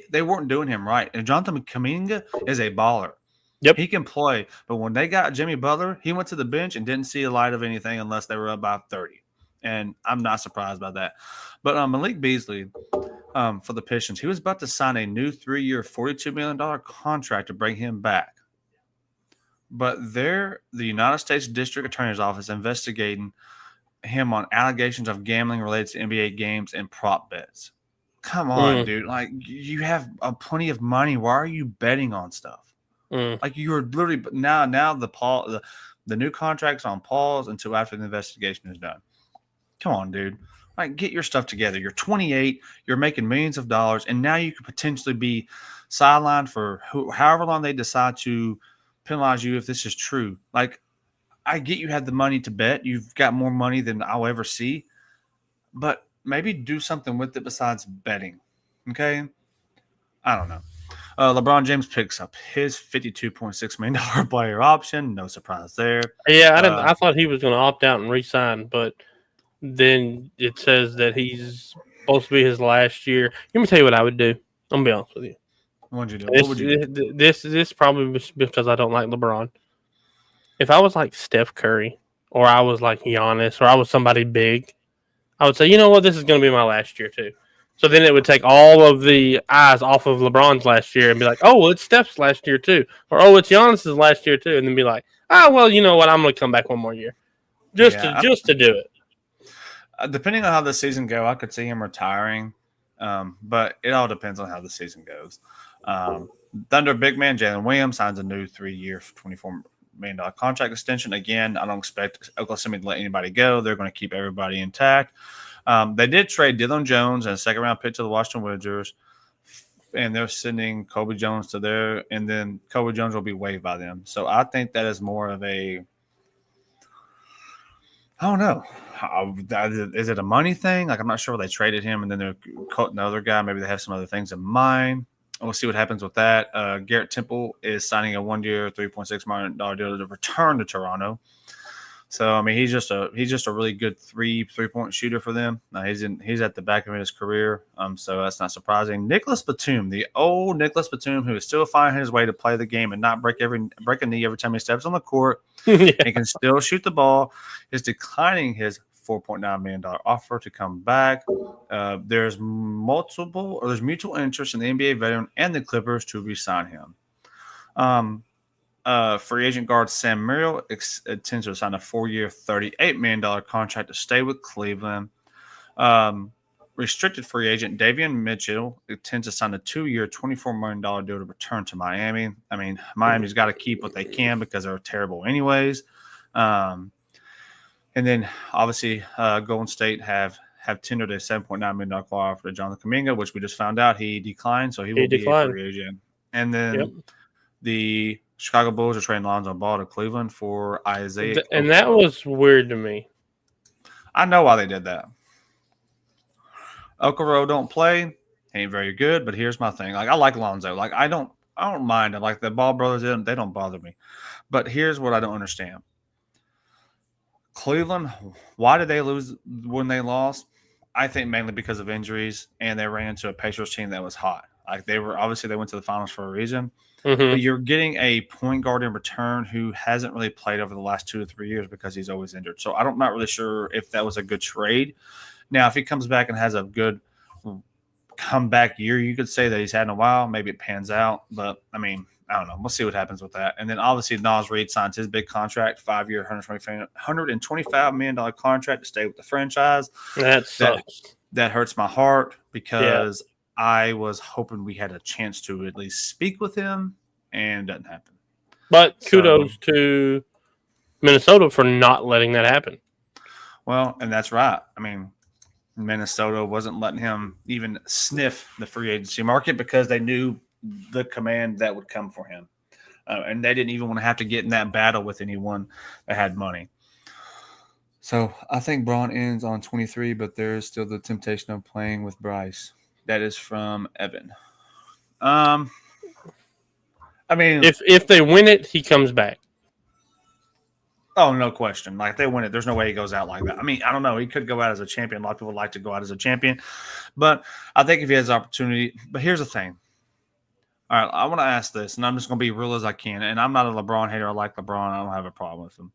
They weren't doing him right, and Jonathan Kuminga is a baller. Yep, he can play. But when they got Jimmy Butler, he went to the bench and didn't see the light of anything unless they were up by 30. And I'm not surprised by that. But Malik Beasley, for the Pistons, he was about to sign a new 3-year, $42 million contract to bring him back. But the United States District Attorney's Office investigating him on allegations of gambling related to NBA games and prop bets. Come on, dude. Like, you have plenty of money. Why are you betting on stuff? Like, you're literally now the new contract's on pause until after the investigation is done. Come on, dude. Like, get your stuff together. You're 28. You're making millions of dollars, and now you could potentially be sidelined for however long they decide to penalize you if this is true. Like, I get you had the money to bet. You've got more money than I'll ever see, but maybe do something with it besides betting. Okay? I don't know. LeBron James picks up his $52.6 million player option. No surprise there. Yeah, I thought he was going to opt out and re-sign, but then it says that he's supposed to be his last year. Let me tell you what I would do. I'm going to be honest with you. What would you do? This probably was because I don't like LeBron. If I was like Steph Curry or I was like Giannis or I was somebody big, I would say, you know what, this is going to be my last year too. So then it would take all of the eyes off of LeBron's last year and be like, oh, well, it's Steph's last year too. Or, oh, it's Giannis's last year too. And then be like, oh, well, you know what, I'm going to come back one more year. Just to do it. Depending on how the season goes, I could see him retiring. But it all depends on how the season goes. Thunder big man Jalen Williams signs a new 3-year, $24 million contract extension. Again, I don't expect Oklahoma City to let anybody go. They're going to keep everybody intact. They did trade Dillon Jones and a second-round pick to the Washington Wizards, and they're sending Kobe Jones to there, and then Kobe Jones will be waived by them. So I think that is more of a – I don't know. Is it a money thing? Like, I'm not sure why they traded him, and then they're cutting the other guy. Maybe they have some other things in mind. We'll see what happens with that. Garrett Temple is signing a 1-year, $3.6 million deal to return to Toronto. So I mean, he's just a really good three-point shooter for them. He's at the back of his career, so that's not surprising. Nicholas Batum, the old Nicholas Batum, who is still finding his way to play the game and not break a knee every time he steps on the court, Yeah. and can still shoot the ball, is declining his $4.9 million offer to come back. There's mutual interest in the NBA veteran and the Clippers to re-sign him. Free agent guard Sam Merrill intends to sign a 4-year, $38 million contract to stay with Cleveland. Restricted free agent Davion Mitchell intends to sign a 2-year, $24 million deal to return to Miami. I mean, Miami's got to keep what they can because they're terrible anyways. And then, obviously, Golden State have tendered a $7.9 million offer to Jonathan Kuminga, which we just found out he declined, so he will be a free agent. And then the Chicago Bulls are trading Lonzo Ball to Cleveland for Isaiah. And that was weird to me. I know why they did that. Okoro don't play. He ain't very good, but here's my thing. Like, I like Lonzo. Like, I don't mind it. Like, the Ball brothers, they don't bother me. But here's what I don't understand. Cleveland, why did they lose when they lost? I think mainly because of injuries, and they ran into a Pacers team that was hot. Like, they went to the finals for a reason. Mm-hmm. But you're getting a point guard in return who hasn't really played over the last 2 to 3 years because he's always injured. So I'm not really sure if that was a good trade. Now, if he comes back and has a good comeback year, you could say that he's had in a while. Maybe it pans out. But, I mean, I don't know. We'll see what happens with that. And then, obviously, Naz Reid signs his big contract, 5-year, $125 million contract to stay with the franchise. That sucks. That hurts my heart because I was hoping we had a chance to at least speak with him, and it doesn't happen. But kudos to Minnesota for not letting that happen. Well, and that's right. I mean, Minnesota wasn't letting him even sniff the free agency market because they knew the command that would come for him. And they didn't even want to have to get in that battle with anyone that had money. So I think Braun ends on 23, but there's still the temptation of playing with Bryce. That is from Evan. I mean, if they win it, he comes back. Oh, no question. Like, if they win it, there's no way he goes out like that. I mean, I don't know. He could go out as a champion. A lot of people like to go out as a champion. But I think if he has the opportunity – but here's the thing. All right, I want to ask this, and I'm just going to be real as I can. And I'm not a LeBron hater. I like LeBron. I don't have a problem with him.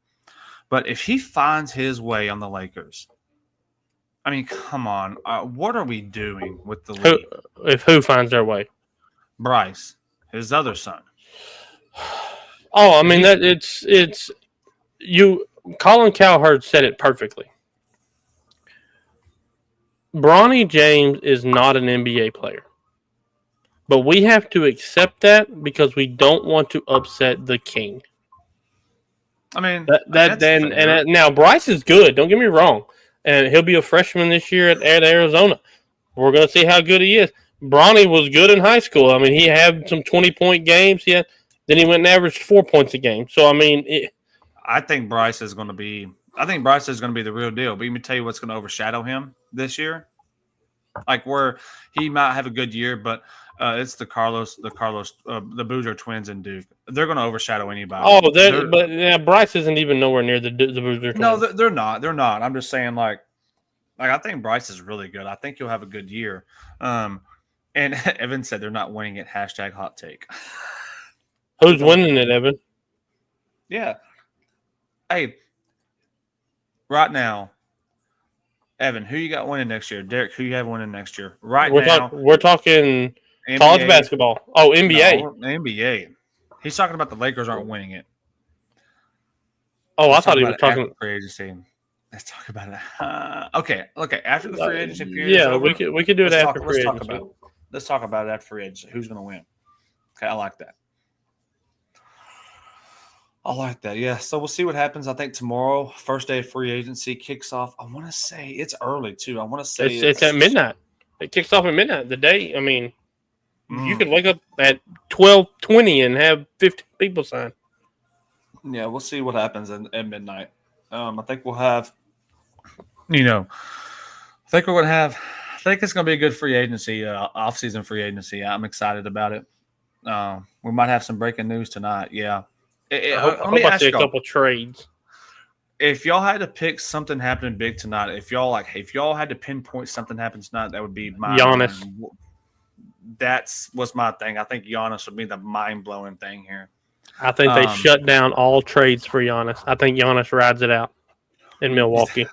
But if he finds his way on the Lakers, I mean, come on. What are we doing with the league? Who finds their way? Bryce, his other son. Oh, I mean, that it's you. Colin Cowherd said it perfectly. Bronny James is not an NBA player. But we have to accept that because we don't want to upset the king. I mean, now Bryce is good. Don't get me wrong, and he'll be a freshman this year at Arizona. We're going to see how good he is. Bronny was good in high school. I mean, he had some 20-point games. Then he went and averaged 4 points a game. So I mean, I think Bryce is going to be. I think Bryce is going to be the real deal. But let me tell you what's going to overshadow him this year. Like, where he might have a good year, but. It's the Boozer twins and Duke. They're going to overshadow anybody. Oh, but Bryce isn't even nowhere near the Boozer twins. No, they're not. They're not. I'm just saying, like I think Bryce is really good. I think he'll have a good year. And Evan said they're not winning it. # hot take. Who's winning it, Evan? Yeah. Hey, right now, Evan, who you got winning next year? Derek, who you have winning next year? We're talking NBA, college basketball. Oh, NBA. No, NBA. He's talking about the Lakers aren't winning it. Oh, I thought he was talking free agency. Let's talk about it. Okay. After the free agency period, yeah, we could do it after free agency. Let's talk about it after free agency. Who's going to win? Okay, I like that. Yeah. So we'll see what happens. I think tomorrow, first day of free agency, kicks off. I want to say it's early too. I want to say it's at midnight. It kicks off at midnight. The day. I mean, you could wake up at 12:20 and have 50 people sign. Yeah, we'll see what happens at midnight. I think we'll have. I think we're going to have. I think it's going to be a good free agency, off-season free agency. I'm excited about it. We might have some breaking news tonight. Yeah. I hope I see a couple trades. if y'all had to pick something happening big tonight, if y'all had to pinpoint something happening tonight, that would be Giannis. mind-blowing. That's what's my thing. I think Giannis would be the mind-blowing thing here. I think they shut down all trades for Giannis. I think Giannis rides it out in Milwaukee.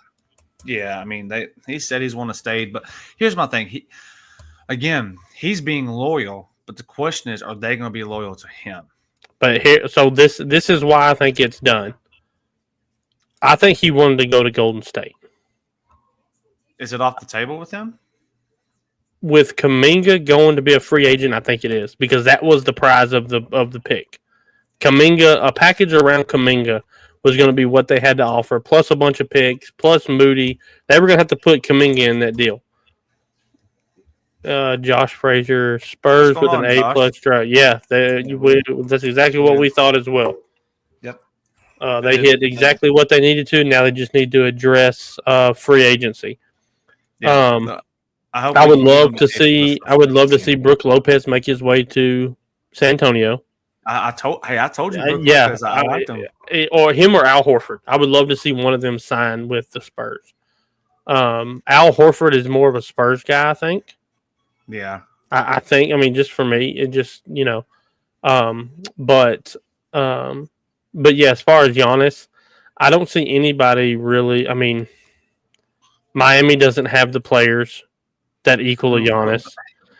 Yeah, I mean, he said he's want to stay, but here's my thing. He's being loyal, but the question is, are they going to be loyal to him? But this is why I think it's done. I think he wanted to go to Golden State. Is it off the table with him? With Kuminga going to be a free agent, I think it is, because that was the prize of the pick. Kuminga, a package around Kuminga was going to be what they had to offer, plus a bunch of picks, plus Moody. They were going to have to put Kuminga in that deal. Josh Frazier, Spurs with an A+ draft. Yeah, that's exactly what we thought as well. Yep. They hit exactly what they needed to. Now they just need to address free agency. Yeah. I would love to see Brook Lopez make his way to San Antonio. I told you. Brook Yeah, Lopez, I liked him. Or him or Al Horford. I would love to see one of them sign with the Spurs. Al Horford is more of a Spurs guy, I think. Yeah, I think. I mean, just for me, it just but yeah, as far as Giannis, I don't see anybody really. I mean, Miami doesn't have the players that equal a Giannis.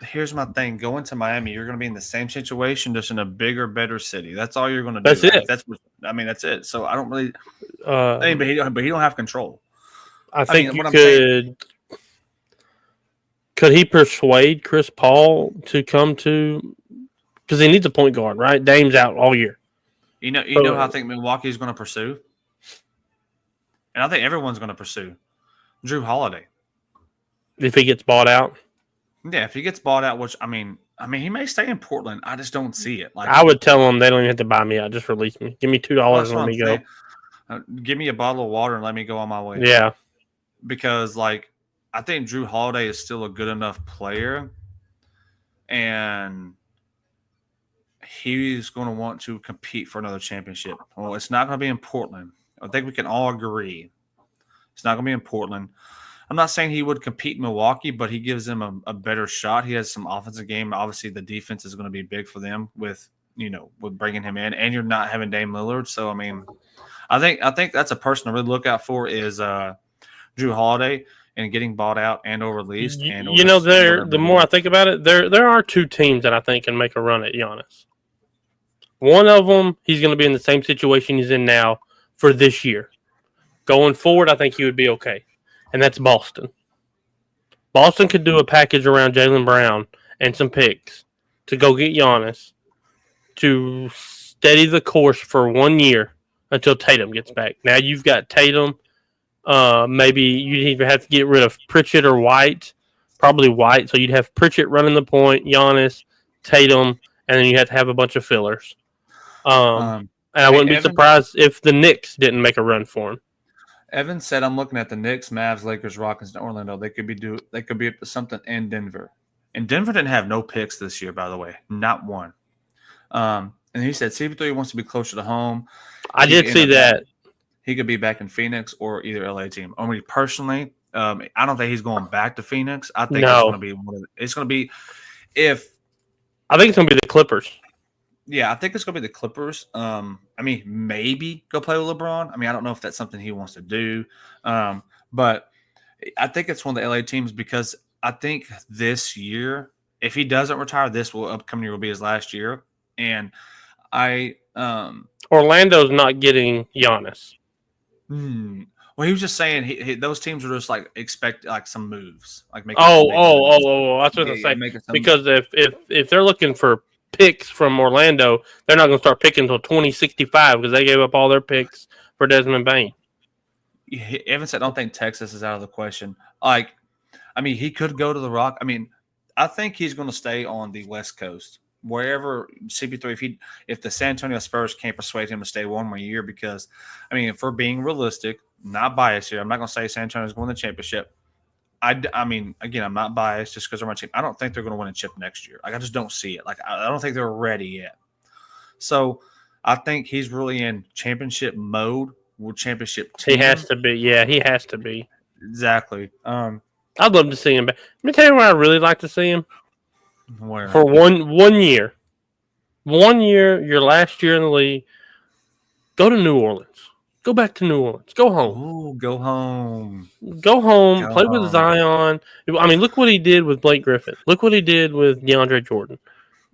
Here's my thing: going to Miami, you're going to be in the same situation, just in a bigger, better city. That's all you're going to do. That's it. That's it. So I don't really. But he don't have control. I think you could. Could he persuade Chris Paul to come to? Because he needs a point guard, right? Dame's out all year. You know how I think Milwaukee is going to pursue, and I think everyone's going to pursue Drew Holiday if he gets bought out. Yeah, if he gets bought out, which I mean, he may stay in Portland. I just don't see it. Like I would tell them they don't even have to buy me out. Just release me. Give me $2 and let me go. Give me a bottle of water and let me go on my way. Yeah, because I think Drew Holiday is still a good enough player, and he's going to want to compete for another championship. Well, it's not going to be in Portland. I think we can all agree it's not going to be in Portland. I'm not saying he would compete in Milwaukee, but he gives them a better shot. He has some offensive game. Obviously, the defense is going to be big for them with bringing him in, and you're not having Dame Lillard. So, I mean, I think that's a person to really look out for is Drew Holiday and getting bought out and or released. The more I think about it, there are two teams that I think can make a run at Giannis. One of them, he's going to be in the same situation he's in now for this year. Going forward, I think he would be okay. And that's Boston. Boston could do a package around Jaylen Brown and some picks to go get Giannis to steady the course for 1 year until Tatum gets back. Now you've got Tatum. Maybe you'd either have to get rid of Pritchett or White. Probably White. So you'd have Pritchett running the point, Giannis, Tatum, and then you have to have a bunch of fillers. And I wouldn't be surprised if the Knicks didn't make a run for him. Evan said, "I'm looking at the Knicks, Mavs, Lakers, Rockets, and Orlando. They could be up to something in Denver. And Denver didn't have no picks this year, by the way, not one. And he said CP3 wants to be closer to home. I did see that. He could be back in Phoenix or either LA team. I mean, personally, I don't think he's going back to Phoenix. I think it's going to be it's going to be I think it's going to be the Clippers. Yeah, I think it's going to be the Clippers. I mean, maybe go play with LeBron. I mean, I don't know if that's something he wants to do. But I think it's one of the LA teams because I think this year, if he doesn't retire, upcoming year will be his last year. And Orlando's not getting Giannis. Well, he was just saying those teams are just expect some moves, making. That's what I was saying. Because if they're looking for picks from Orlando, they're not going to start picking until 2065 because they gave up all their picks for Desmond Bane. Evan said, "I don't think Texas is out of the question." I mean, he could go to the Rock. I mean, I think he's going to stay on the West Coast, wherever CP3. If the San Antonio Spurs can't persuade him to stay one more year, because I mean, if we're being realistic, not biased here, I'm not going to say San Antonio's going to the championship. I mean, again, I'm not biased just because they're my team. I don't think they're going to win a chip next year. I just don't see it. I don't think they're ready yet. So I think he's really in championship mode championship team. He has to be. Yeah, he has to be. Exactly. I'd love to see him back. Let me tell you where I'd really like to see him. Where? For one year. 1 year, your last year in the league, go to New Orleans. Go back to New Orleans. Go home. Ooh, go home. Go home. Go Play home. with Zion. I mean, look what he did with Blake Griffin. Look what he did with DeAndre Jordan.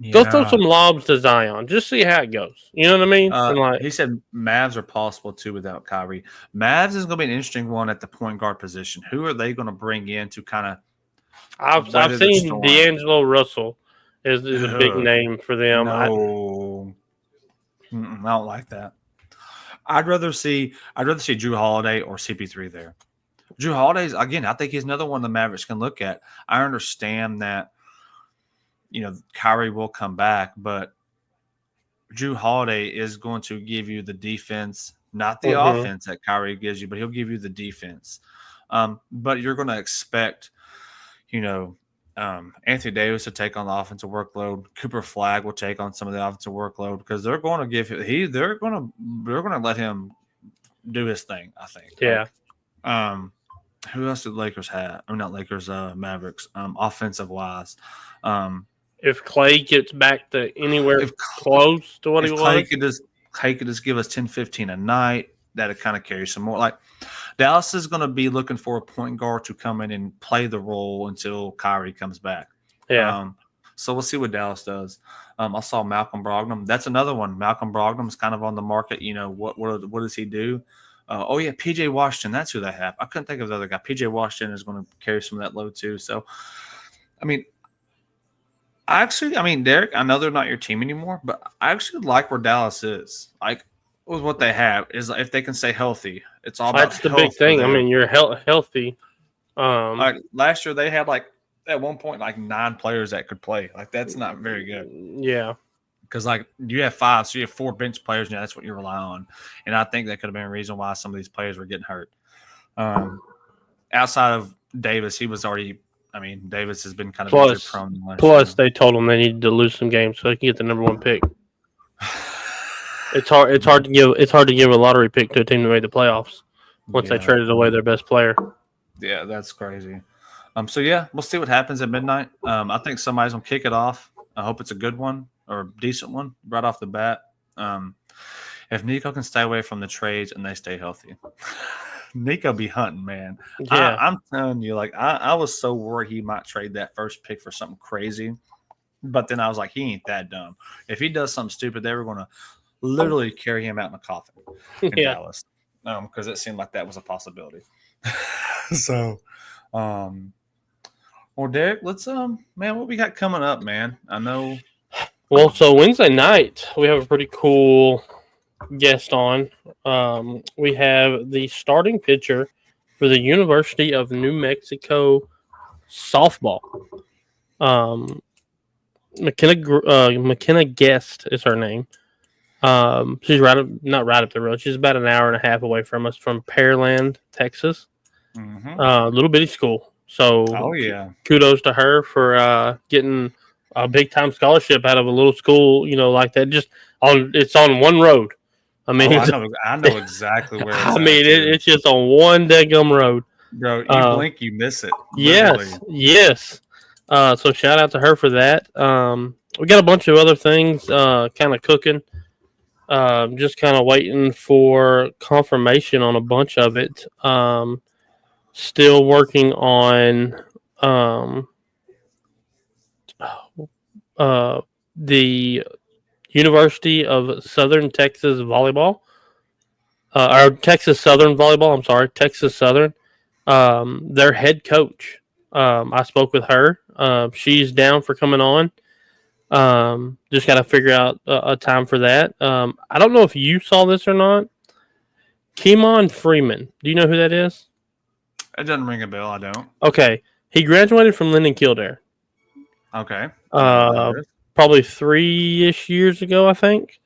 Yeah. Go throw some lobs to Zion. Just see how it goes. You know what I mean? He said Mavs are possible too without Kyrie. Mavs is going to be an interesting one at the point guard position. Who are they going to bring in to kind of? I've seen D'Angelo Russell is a big name for them. No, I don't like that. I'd rather see Drew Holiday or CP3 there. Drew Holiday's again. I think he's another one the Mavericks can look at. I understand that. Kyrie will come back, but Drew Holiday is going to give you the defense, not the offense that Kyrie gives you, but he'll give you the defense. But you're going to expect, Anthony Davis to take on the offensive workload. Cooper Flagg will take on some of the offensive workload because they're going to give him. They're going to let him do his thing. I think. Yeah. Who else did Lakers have? Or not Lakers, Mavericks. Offensive wise. If Clay gets back to anywhere close to what he was. Clay could just give us 10, 15 a night. That'd kind of carry some more. Like Dallas is going to be looking for a point guard to come in and play the role until Kyrie comes back. Yeah. So we'll see what Dallas does. I saw Malcolm Brogdon. That's another one. Malcolm Brogdon's kind of on the market. What does he do? PJ Washington. That's who they have. I couldn't think of the other guy. PJ Washington is going to carry some of that load too. So, Derek, I know they're not your team anymore, but I actually like where Dallas is. Like with what they have is if they can stay healthy. It's all about that's the big thing. You're healthy. Like last year, they had at one point 9 players that could play. Like that's not very good. Yeah, because you have 5, so you have 4 bench players, and that's what you rely on. And I think that could have been a reason why some of these players were getting hurt. Outside of Davis, he was already. Davis has been kind of injury prone. Plus, they told him they needed to lose some games so they can get the number 1 pick. It's hard to give a lottery pick to a team that made the playoffs once they traded away their best player. Yeah, that's crazy. So we'll see what happens at midnight. I think somebody's gonna kick it off. I hope it's a good one or a decent one right off the bat. If Nico can stay away from the trades and they stay healthy. Nico be hunting, man. Yeah. I'm telling you, I was so worried he might trade that first pick for something crazy. But then I was like, he ain't that dumb. If he does something stupid, they were going to literally carry him out in a coffin in Dallas. Because it seemed like that was a possibility. So, Derek, let's, what we got coming up, man? I know. Well, so Wednesday night, we have a pretty cool guest on. We have the starting pitcher for the University of New Mexico softball. McKenna Guest is her name. She's not right up the road. She's about an hour and a half away from us from Pearland, Texas. Little bitty school. So, kudos to her for getting a big time scholarship out of a little school, like that. It's on one road. I know exactly where. It's just on one dead-gum road. Bro, you blink, you miss it. Literally. Yes. So shout out to her for that. We got a bunch of other things kind of cooking. Just kind of waiting for confirmation on a bunch of it. Still working on the University of Southern Texas volleyball, or Texas Southern volleyball. I'm sorry, Texas Southern. Their head coach. I spoke with her. She's down for coming on. Just got to figure out a time for that. I don't know if you saw this or not. Keemon Freeman. Do you know who that is? It doesn't ring a bell. I don't. Okay. He graduated from Linden Kildare. Okay. Probably 3-ish years ago, I think.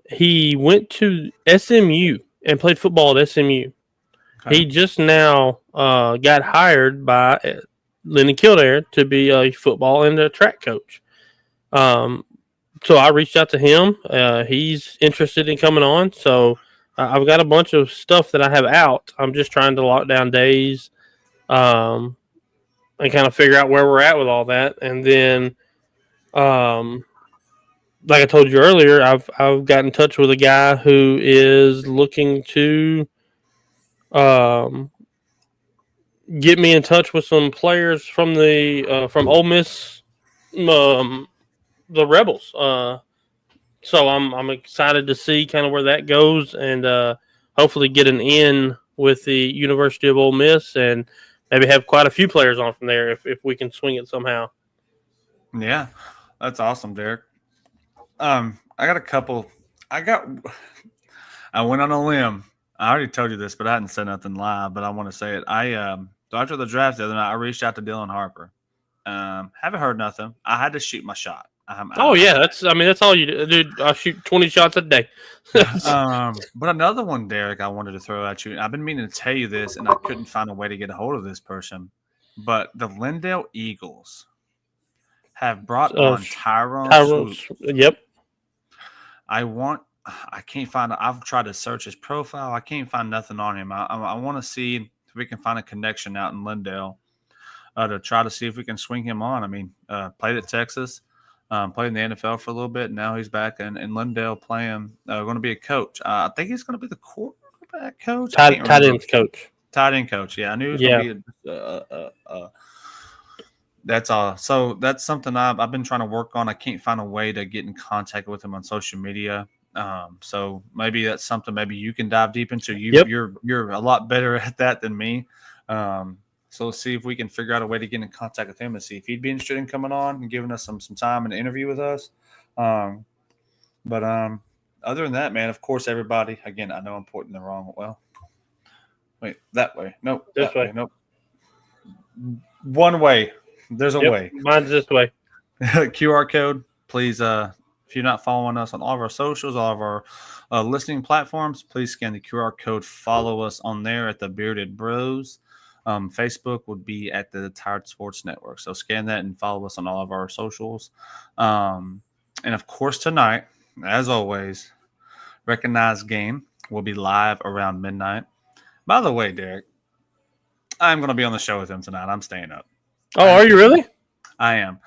He went to SMU and played football at SMU. Okay. He just now got hired by Linden Kildare to be a football and a track coach. So I reached out to him. He's interested in coming on. So I've got a bunch of stuff that I have out. I'm just trying to lock down days, and kind of figure out where we're at with all that. And then, like I told you earlier, I've got in touch with a guy who is looking to um, get me in touch with some players from the from Ole Miss, um, the Rebels. So I'm excited to see kind of where that goes, and hopefully get an in with the University of Ole Miss, and maybe have quite a few players on from there if we can swing it somehow. Yeah, that's awesome, Derek. I got a couple. I went on a limb. I already told you this, but I hadn't said nothing live. But I want to say it. So after the draft the other night, I reached out to Dylan Harper. Haven't heard nothing. I had to shoot my shot. That's all you do, dude. I shoot 20 shots a day. But another one, Derek, I wanted to throw at you. I've been meaning to tell you this, and I couldn't find a way to get a hold of this person. But the Lindale Eagles have brought on Tyrone Swoop. Yep. I can't find. I've tried to search his profile. I can't find nothing on him. I want to see if we can find a connection out in Lindale to try to see if we can swing him on. I mean, played at Texas, played in the NFL for a little bit. Now he's back in Lindale playing. Going to be a coach. I think he's going to be the quarterback coach. Tight ends coach. Tight end coach. Yeah, I knew he was going to be that's all. So that's something I've been trying to work on. I can't find a way to get in contact with him on social media. So maybe that's something maybe you can dive deep into. You're a lot better at that than me. So let's see if we can figure out a way to get in contact with him and see if he'd be interested in coming on and giving us some time and interview with us. But other than that, man, of course, everybody, again, I know I'm pointing the wrong. Well, wait, that way. Nope. This way. Nope. One way. There's a way. Mine's this way. QR code. Please, if you're not following us on all of our socials, all of our listening platforms, please scan the QR code. Follow us on there at the Bearded Bros. Facebook would be at the Tired Sports Network. So scan that and follow us on all of our socials. And of course, tonight, as always, Recognized Game will be live around midnight. By the way, Derek, I'm going to be on the show with him tonight. I'm staying up. Oh, are you really? I am.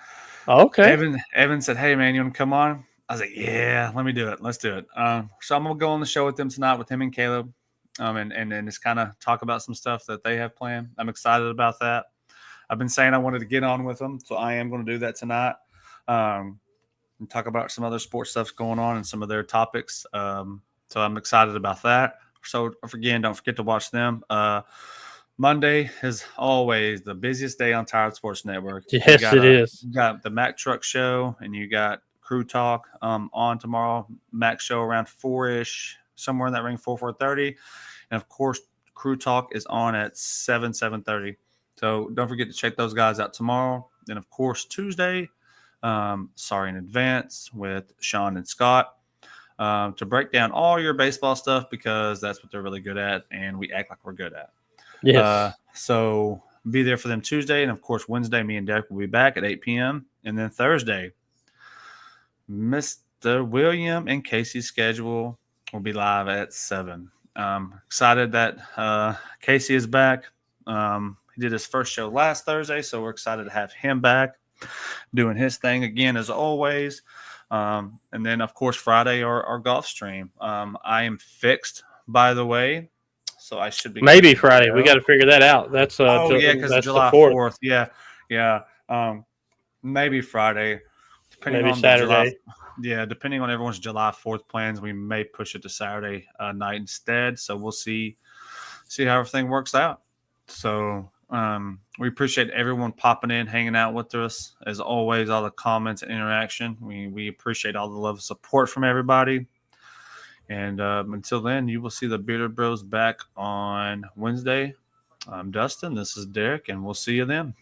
Oh, okay. Evan said, "Hey, man, you want to come on?" I was like, "Yeah, let me do it. Let's do it." So I'm gonna go on the show with them tonight with him and Caleb, and just kind of talk about some stuff that they have planned. I'm excited about that. I've been saying I wanted to get on with them, so I am going to do that tonight. And talk about some other sports stuff's going on and some of their topics. So I'm excited about that. So again, don't forget to watch them. Monday is always the busiest day on Tired Sports Network. Yes, it is. You got the Mac Truck Show, and you got Crew Talk on tomorrow. Mac Show around 4-ish, somewhere in that ring, 4:30. And, of course, Crew Talk is on at 7:30. So don't forget to check those guys out tomorrow. Then, of course, Tuesday, sorry in advance, with Sean and Scott to break down all your baseball stuff because that's what they're really good at, and we act like we're good at. Yes. So be there for them Tuesday. And, of course, Wednesday, me and Derek will be back at 8 p.m. And then Thursday, Mr. William and Casey's schedule will be live at 7. Excited that Casey is back. He did his first show last Thursday, so we're excited to have him back doing his thing again, as always. And then, of course, Friday, our golf stream. I am fixed, by the way. So I should be maybe Friday. We got to figure that out. That's because it's July 4th. Yeah. Maybe Friday. Maybe Saturday. Depending on everyone's July 4th plans, we may push it to Saturday night instead. So we'll see how everything works out. So we appreciate everyone popping in, hanging out with us. As always, all the comments and interaction. We appreciate all the love and support from everybody. And until then, you will see the Bearded Bros back on Wednesday. I'm Dustin. This is Derek, and we'll see you then.